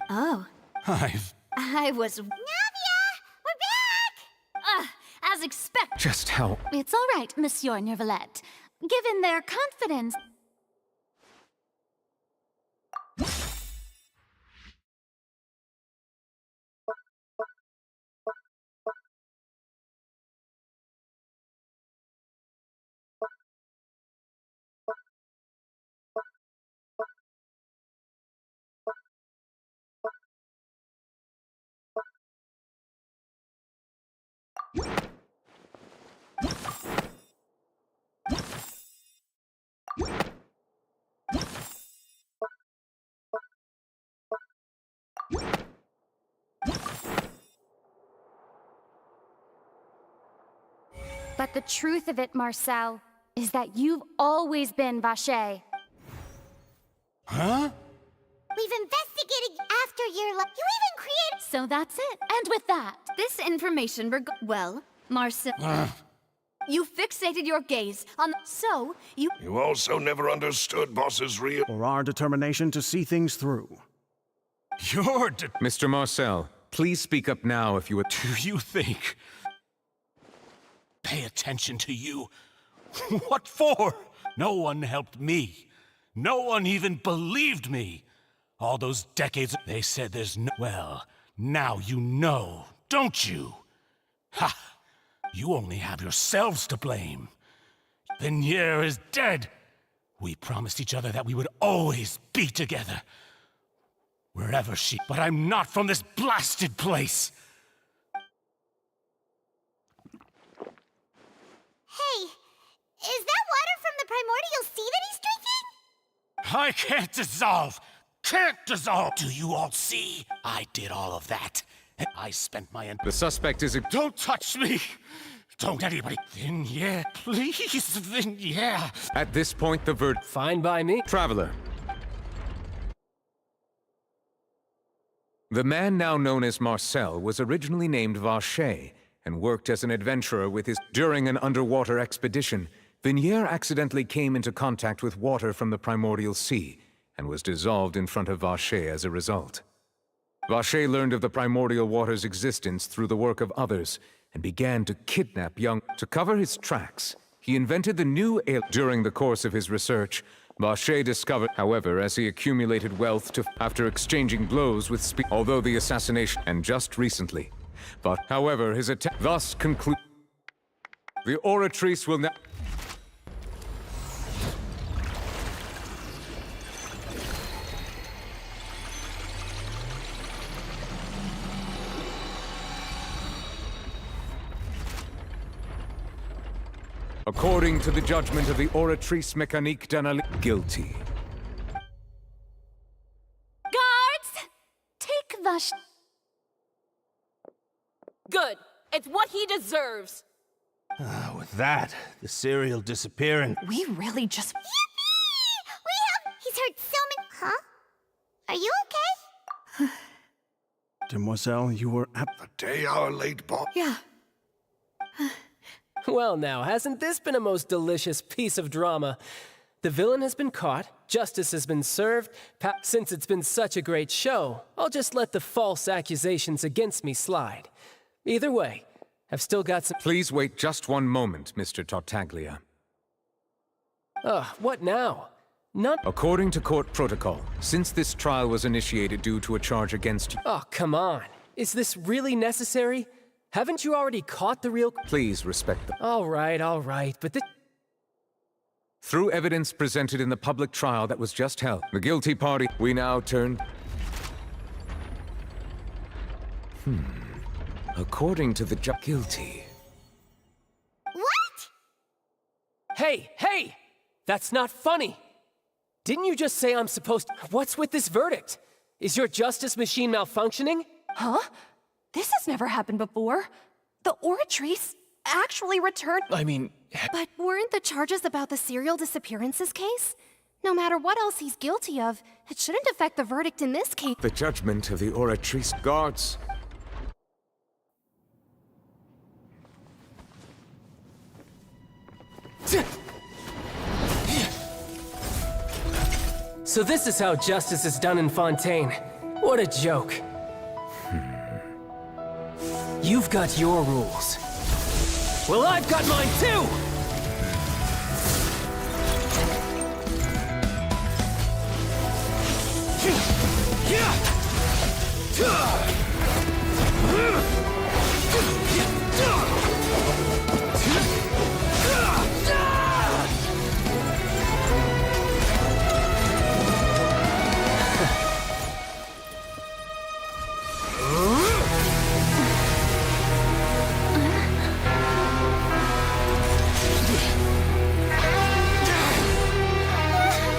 Oh. I was... Navia! We're back! As expected. Just how? It's all right, Monsieur Neuvillette. Given their confidence... But the truth of it, Marcel, is that you've always been Vacher. Huh? We've investigated after your You even created... So that's it. And with that, this information well, Marcel... You fixated your gaze on... So, you... You also never understood Boss's real... Or our determination to see things through. Mr. Marcel, please speak up now if you would... Do you think... Pay attention to you? What for? No one helped me. No one even believed me. All those decades, they said there's no... Well, now you know, don't you? Ha! You only have yourselves to blame. Vignier is dead. We promised each other that we would always be together. Wherever she... But I'm not from this blasted place. Hey, is that water from the primordial sea that he's drinking? I can't dissolve! Can't dissolve! Do you all see? I did all of that. I spent my... The suspect is a... Don't touch me! Don't anybody... Vignier, please, Vignier! At this point, the verdict... Fine by me. Traveler. The man now known as Marcel was originally named Vacher and worked as an adventurer with his... During an underwater expedition, Vignier accidentally came into contact with water from the primordial sea and was dissolved in front of Vacher as a result. Vacher learned of the primordial water's existence through the work of others and began to kidnap young... To cover his tracks, he invented the new During the course of his research, Vacher discovered, however, as he accumulated wealth after exchanging blows with although the assassination... And just recently. But, however, his attack... Thus conclude... The Oratrice will now... According to the judgment of the Oratrice Mécanique d'Analyse, guilty. Guards! Take Vash... Good. It's what he deserves. With that, the serial disappearing... We really just... Yippee! He's heard so many... Huh? Are you okay? Demoiselle, you were The day our late boss... Yeah. Well now, hasn't this been a most delicious piece of drama? The villain has been caught, justice has been served. Since it's been such a great show, I'll just let the false accusations against me slide. Either way, I've still got some... Please wait just one moment, Mr. Tartaglia. What now? None... According to court protocol, since this trial was initiated due to a charge against you... Oh, come on. Is this really necessary? Haven't you already caught the real... Please respect them. All right, but this... Through evidence presented in the public trial that was just held, the guilty party, we now turn... According to the guilty... What? Hey! That's not funny! Didn't you just say I'm supposed... What's with this verdict? Is your justice machine malfunctioning? Huh? This has never happened before. The Oratrice actually returned. I mean, But weren't the charges about the serial disappearances case? No matter what else he's guilty of, it shouldn't affect the verdict in this case. The judgment of the Oratrice guards. So this is how justice is done in Fontaine. What a joke. You've got your rules. Well, I've got mine too!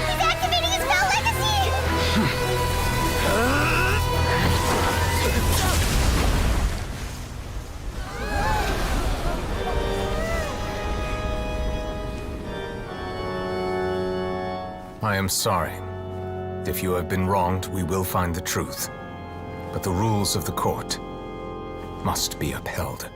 He's activating his spell legacy! I am sorry. If you have been wronged, we will find the truth. But the rules of the court must be upheld.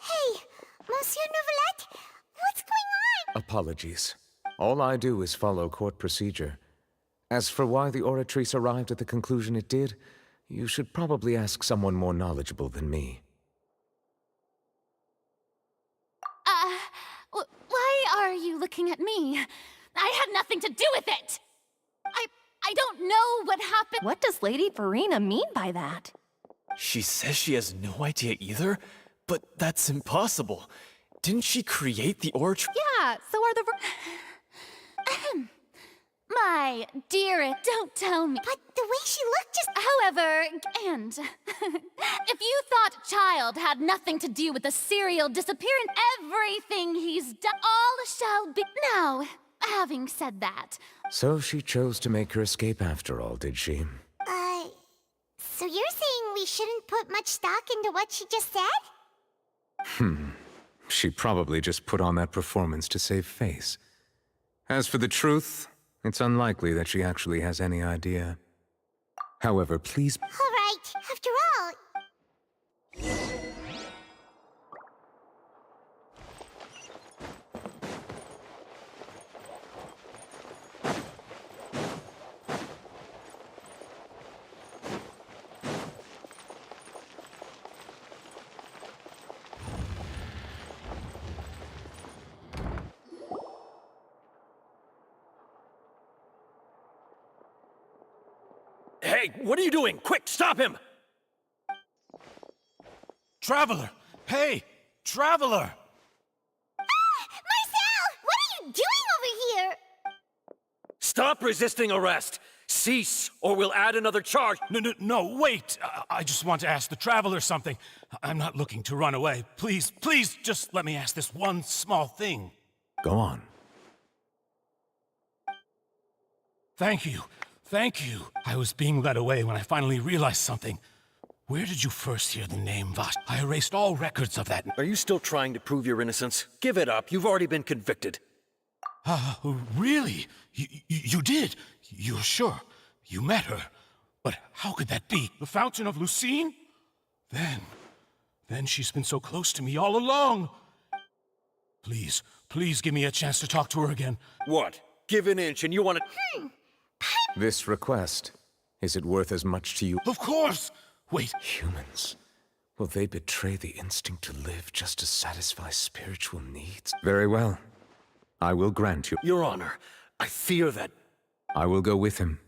Hey, Monsieur Neuvillette, what's going on? Apologies. All I do is follow court procedure. As for why the Oratrice arrived at the conclusion it did, you should probably ask someone more knowledgeable than me. Why are you looking at me? I had nothing to do with it! I don't know what happened. What does Lady Verena mean by that? she says she has no idea either, but that's impossible. Didn't she create the Oratrice? Yeah, so are the My dear, don't tell me. But the way she looked just... However, and if you thought Child had nothing to do with the serial disappearance, everything he's done, all shall be. Now, having said that, So she chose to make her escape after all, did she? So you're saying we shouldn't put much stock into what she just said? She probably just put on that performance to save face. As for the truth, it's unlikely that she actually has any idea. However, please... All right, after all... Hey, what are you doing? Quick, stop him! Traveler! Hey! Traveler! Marcel! What are you doing over here? Stop resisting arrest! Cease, or we'll add another charge! No, wait! I just want to ask the Traveler something. I'm not looking to run away. Please, just let me ask this one small thing. Go on. Thank you. Thank you. I was being led away when I finally realized something. Where did you first hear the name Vash? I erased all records of that. Are you still trying to prove your innocence? Give it up. You've already been convicted. Really? You did? You're sure? You met her? But how could that be? The Fountain of Lucine? Then she's been so close to me all along. Please give me a chance to talk to her again. What? Give an inch and you want to... This request, is it worth as much to you? Of course! Wait. Humans. Will they betray the instinct to live just to satisfy spiritual needs? Very well. I will grant you. Your Honor, I fear that... I will go with him.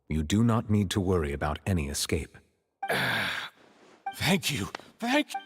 You do not need to worry about any escape. Thank you. Thank you.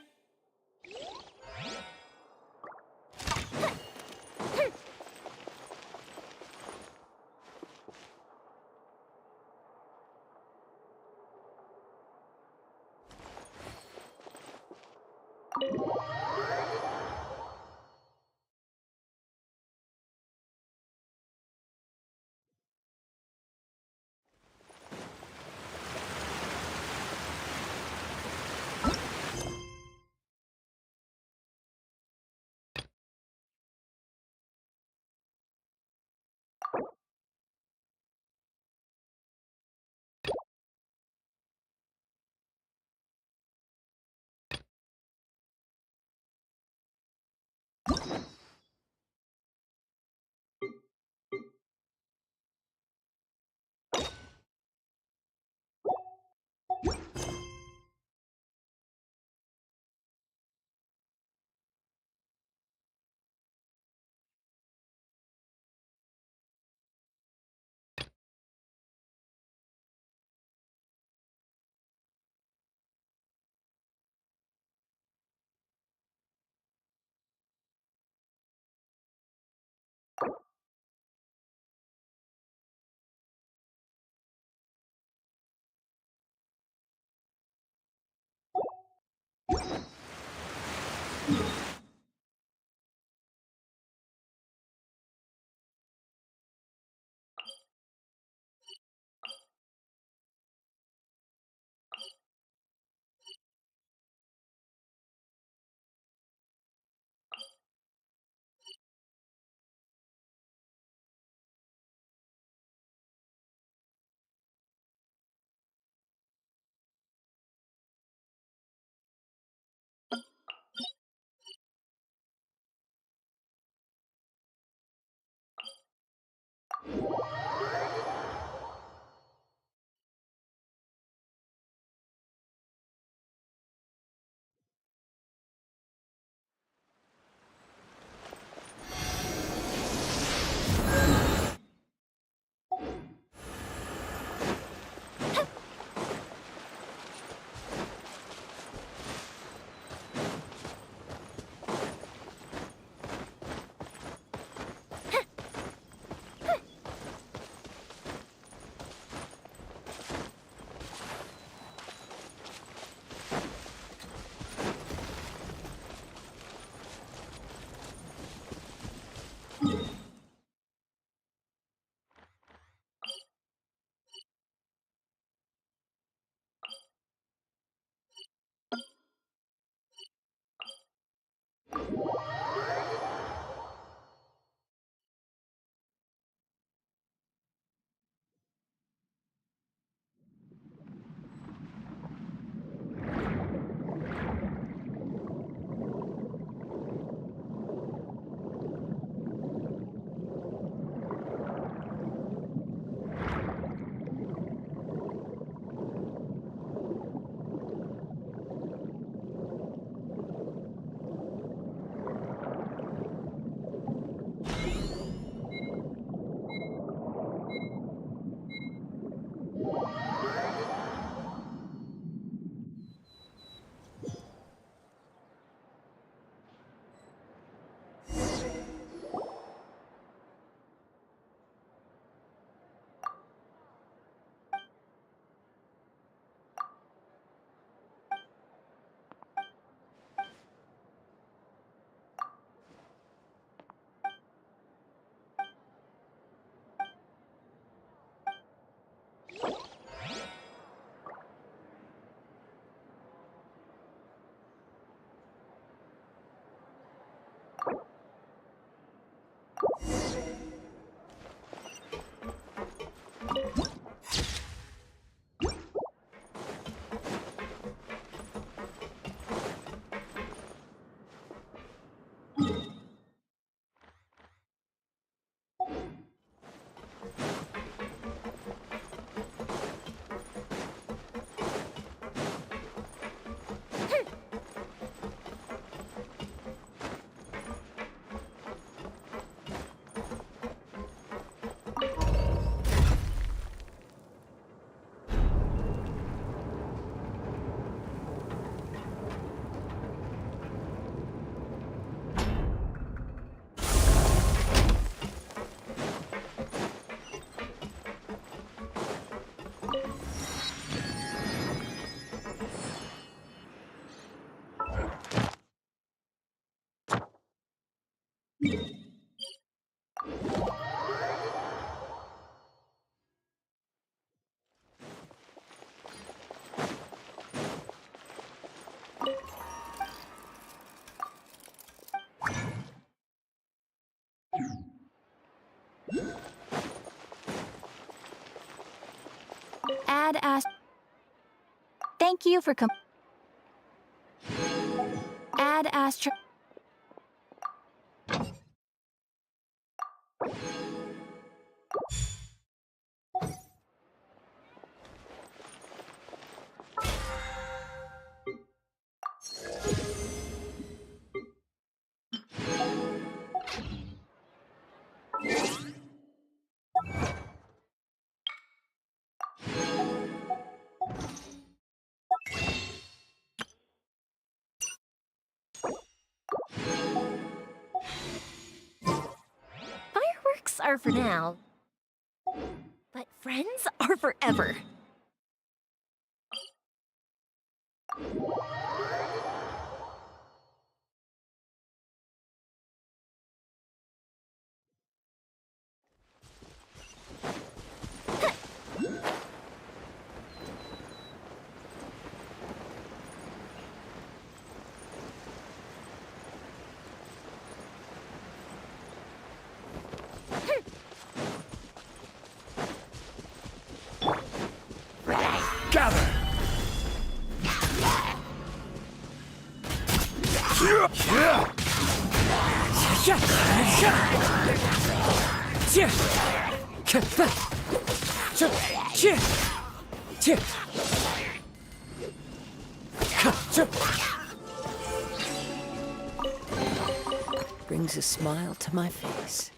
Ad Ast. Thank you for Ad Astra. Fireworks are for now, but friends are forever. Gather! Brings a smile to my face.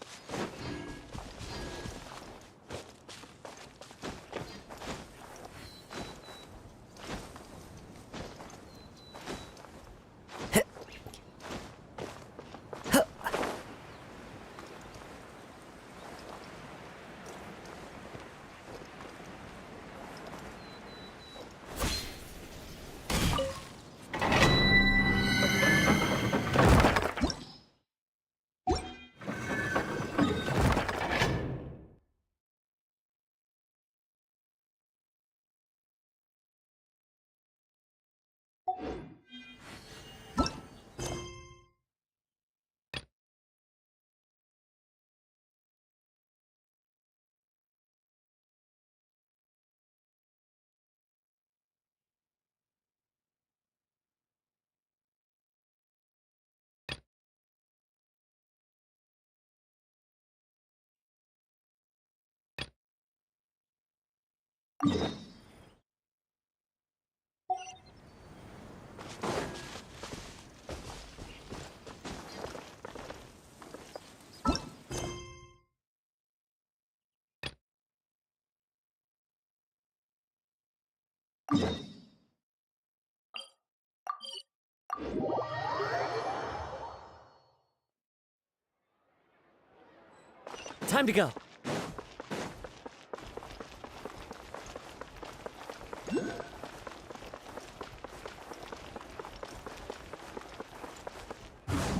Time to go.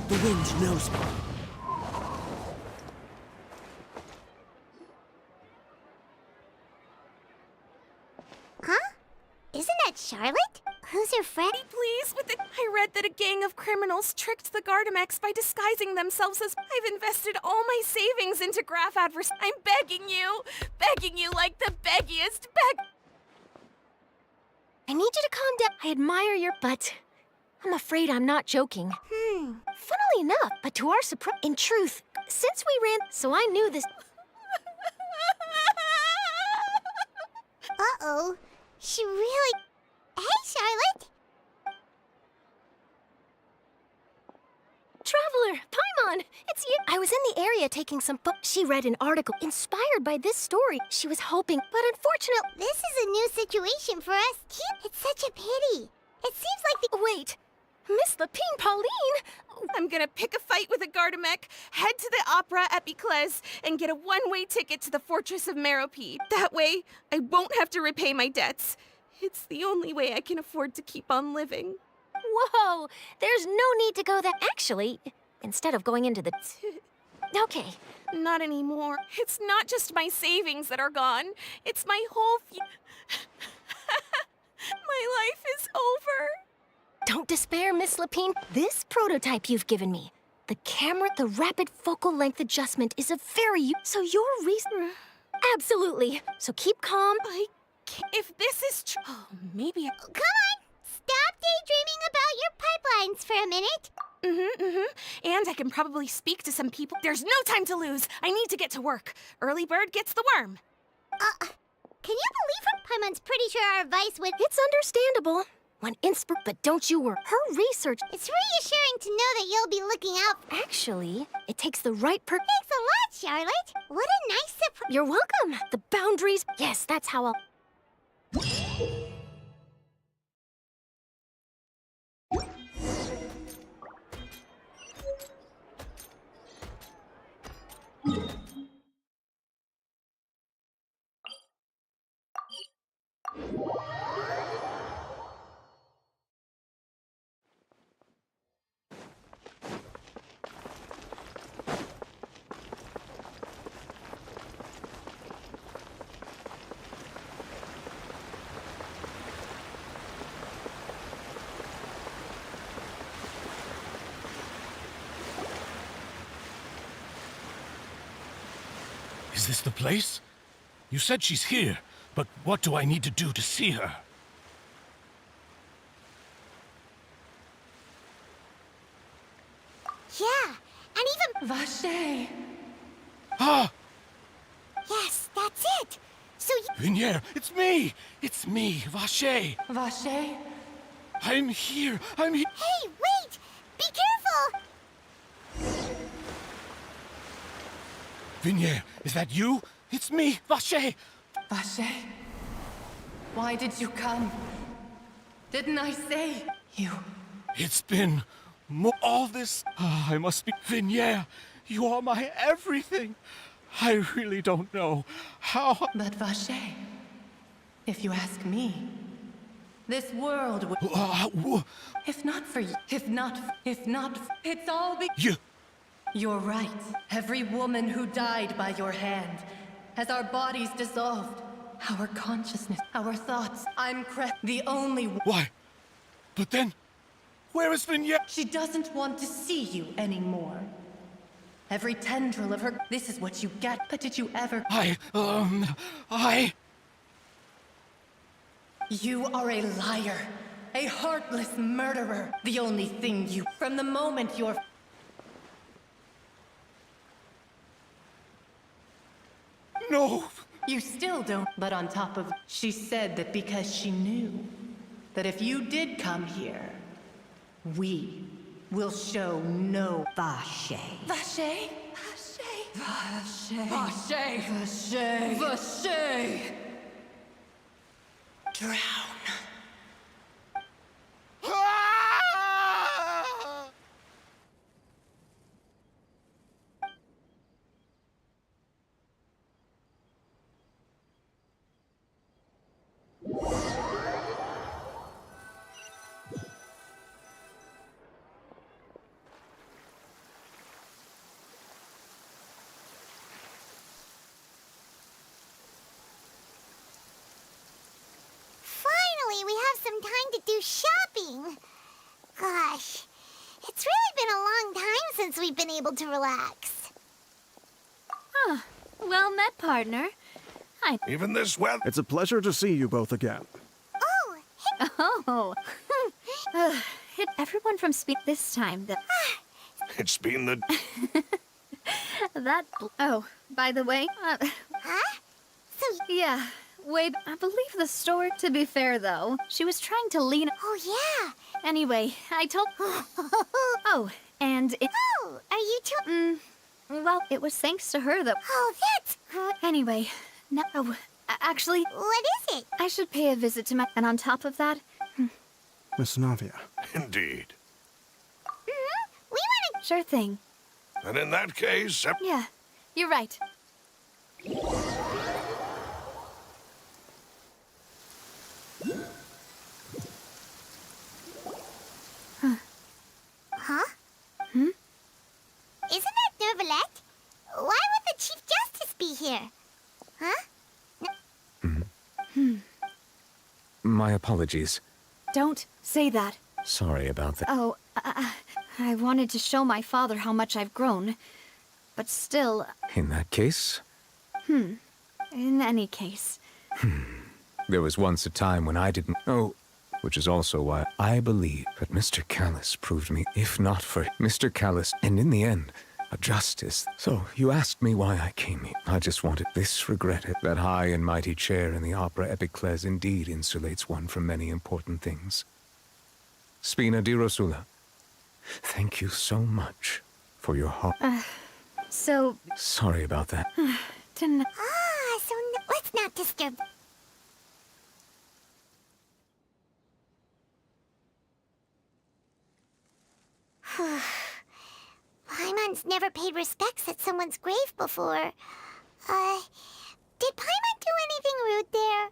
The wind knows me. Huh? Isn't that Charlotte? Who's your friend? Please, I read that a gang of criminals tricked the Gardamex by disguising themselves as... I've invested all my savings into graph adverts. I'm begging you like the beggiest beg... I need you to calm down. I admire your... But I'm afraid I'm not joking. Funnily enough, but to our surprise... In truth, since we ran... So I knew this... Uh-oh. She really... Hey, Charlotte! Traveler, Paimon, it's you. I was in the area taking some She read an article inspired by this story. She was hoping, but unfortunately... This is a new situation for us, too. It's such a pity. It seems like the... Wait, Miss Lapine Pauline! I'm gonna pick a fight with a Gardamek, head to the opera at Biclez, and get a one-way ticket to the Fortress of Meropide. That way, I won't have to repay my debts. It's the only way I can afford to keep on living. Whoa, there's no need to go that... Actually, instead of going into the... Okay. Not anymore. It's not just my savings that are gone. It's my whole my life is over. Don't despair, Miss Lapine. This prototype you've given me, the camera, the rapid focal length adjustment is a very... So your reason... Absolutely. So keep calm. If this is true... Oh, maybe... Come on! Stop daydreaming about your pipelines for a minute. And I can probably speak to some people. There's no time to lose. I need to get to work. Early bird gets the worm. Can you believe her? Paimon's pretty sure our advice would... It's understandable. But don't you worry. Her research... It's reassuring to know that you'll be looking out... Actually, it takes the right Thanks a lot, Charlotte. What a nice surprise. You're welcome. The boundaries... Yes, that's how I'll... Is this the place? You said she's here, but what do I need to do to see her? Yeah, and even... Vache! Ah! Yes, that's it. So you... Vinier, it's me! It's me, Vache! Vache? I'm here! I'm here! Hey, wait! Be careful! Vinier, is that you? It's me, Vache! Vache? Why did you come? Didn't I say you... It's been all this... I must be... Vinier, you are my everything! I really don't know how... But Vache, if you ask me, this world would... If not for you... It's all You... You're right. Every woman who died by your hand has our bodies dissolved. Our consciousness, our thoughts. I'm the only one. Why? But then, where is Vinier? She doesn't want to see you anymore. Every tendril of her... This is what you get. But did you ever... You are a liar. A heartless murderer. The only thing you... From the moment you're... No! You still don't. But on top of... She said that because she knew that if you did come here, we will show no... Vache. Vache? Vache. Vache. Vache. Vache. Drown. Finally, we have some time to do shopping. Gosh, it's really been a long time since we've been able to relax. Well met, partner. Even this weather... It's a pleasure to see you both again. Oh. Hit everyone from speed this time. It's been the... Oh, by the way, Huh? So... yeah. Wait, I believe the story. To be fair, though, she was trying to lean... Oh, yeah. Anyway, I told... Oh, and it... Oh, are you two... Well, it was thanks to her, though. Oh, that's good. Anyway, no... Actually... What is it? I should pay a visit to my... And on top of that... Miss Navia. Indeed. We want to... Sure thing. And in that case... Yeah, you're right. Huh? my apologies. Don't say that. Sorry about that. Oh, I wanted to show my father how much I've grown. But still, In that case, in any case. there was once a time when I didn't know, which is also why I believe that Mr. Callis proved me, if not for Mr. Callis, and in the end, a justice. So, you asked me why I came here. I just wanted this regretted. That high and mighty chair in the Opera Epiclese indeed insulates one from many important things. Spina di Rosula, thank you so much for your heart. So... Sorry about that. Didn't... so let's not disturb... Paimon's never paid respects at someone's grave before. Did Paimon do anything rude there?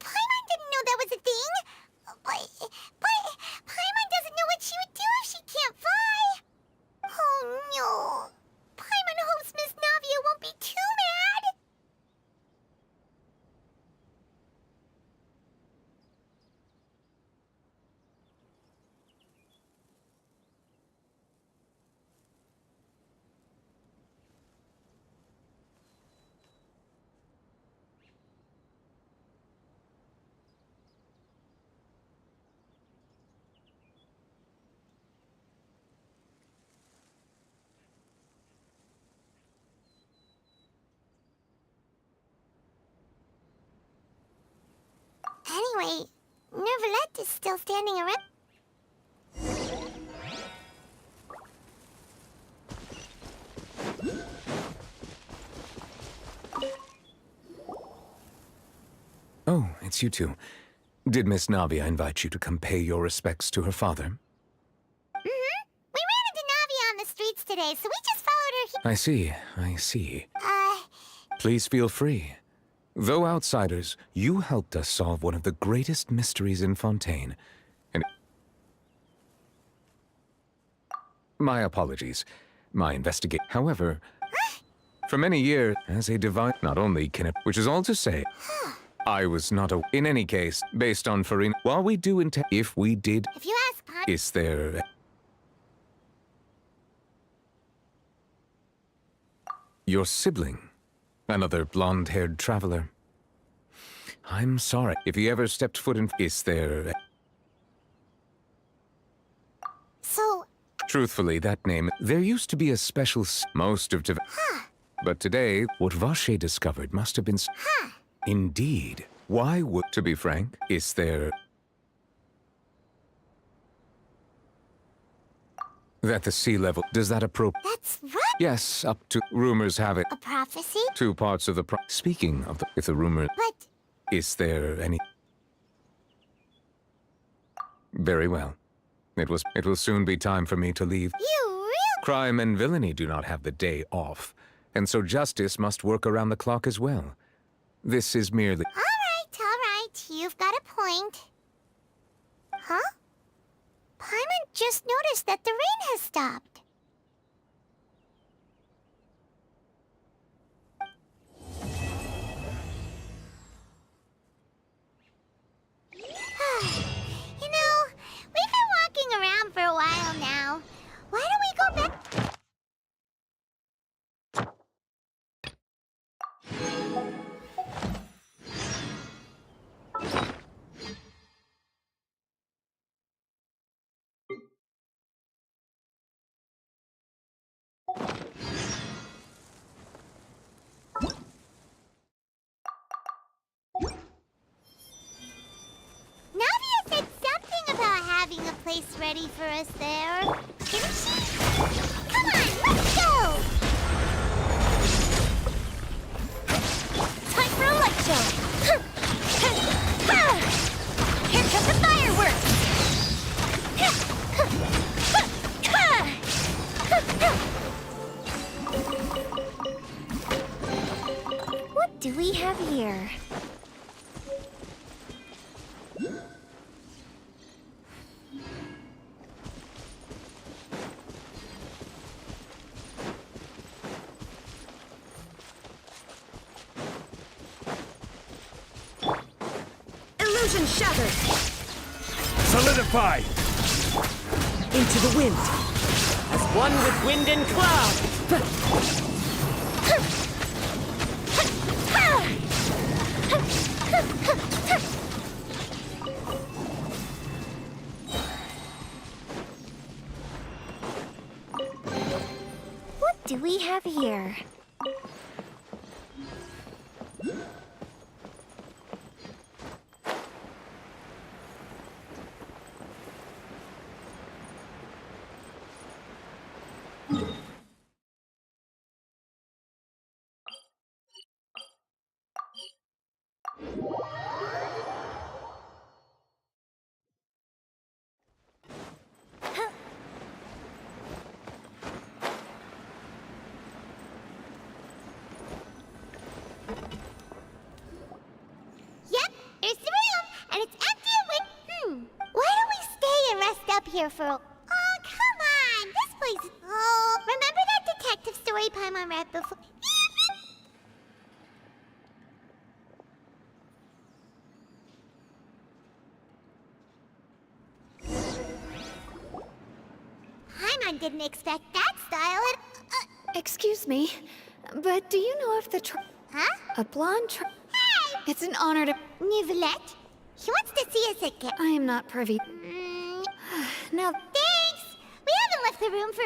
Paimon didn't know that was a thing. But Paimon doesn't know what she would do if she can't fly. Oh no. Paimon hopes Miss Navia won't be too mad. Anyway, Neuvillette is still standing around. Oh, it's you two. Did Miss Navia invite you to come pay your respects to her father? We ran into Navia on the streets today, so we just followed her here. I see. Please feel free. Though outsiders, you helped us solve one of the greatest mysteries in Fontaine. And my apologies. My investigate. However, for many years, as a divine, not only can it, which is all to say, I was not a. In any case, based on Farina, while we do intend, if we did, If you ask Paimon... is there your sibling? Another blonde-haired traveler. I'm sorry. If he ever stepped foot in... Is there... So... Truthfully, that name... There used to be a special... Most of... But today, what Vache discovered must have been... Indeed. Why would... To be frank, is there... That the sea level... Does that appropriate... That's right. Yes, up to... Rumors have it. A prophecy? Two parts of the Speaking of the... If the rumor... But... Is there any... Very well. It will soon be time for me to leave. You really... Crime and villainy do not have the day off, and so justice must work around the clock as well. This is merely... All right. You've got a point. Huh? Paimon just noticed that the rain has stopped. You know, we've been walking around for a while now. Why don't we go back? Navia said something about having a place ready for us there. Come on, let's go! Time for a light show! Here come the fireworks! What do we have here? Illusion shattered! Solidify! Into the wind, as one with wind and cloud. What do we have here? Yep, there's the room, and it's empty and why don't we stay and rest up here for a... Oh, come on! This place... Oh, remember that detective story Paimon read before? Paimon didn't expect that style at... Excuse me, but do you know if the Huh? A blonde Hey! It's an honor to... Nicolette? He wants to see us again. I am not privy. Now... Thanks! We haven't left the room for...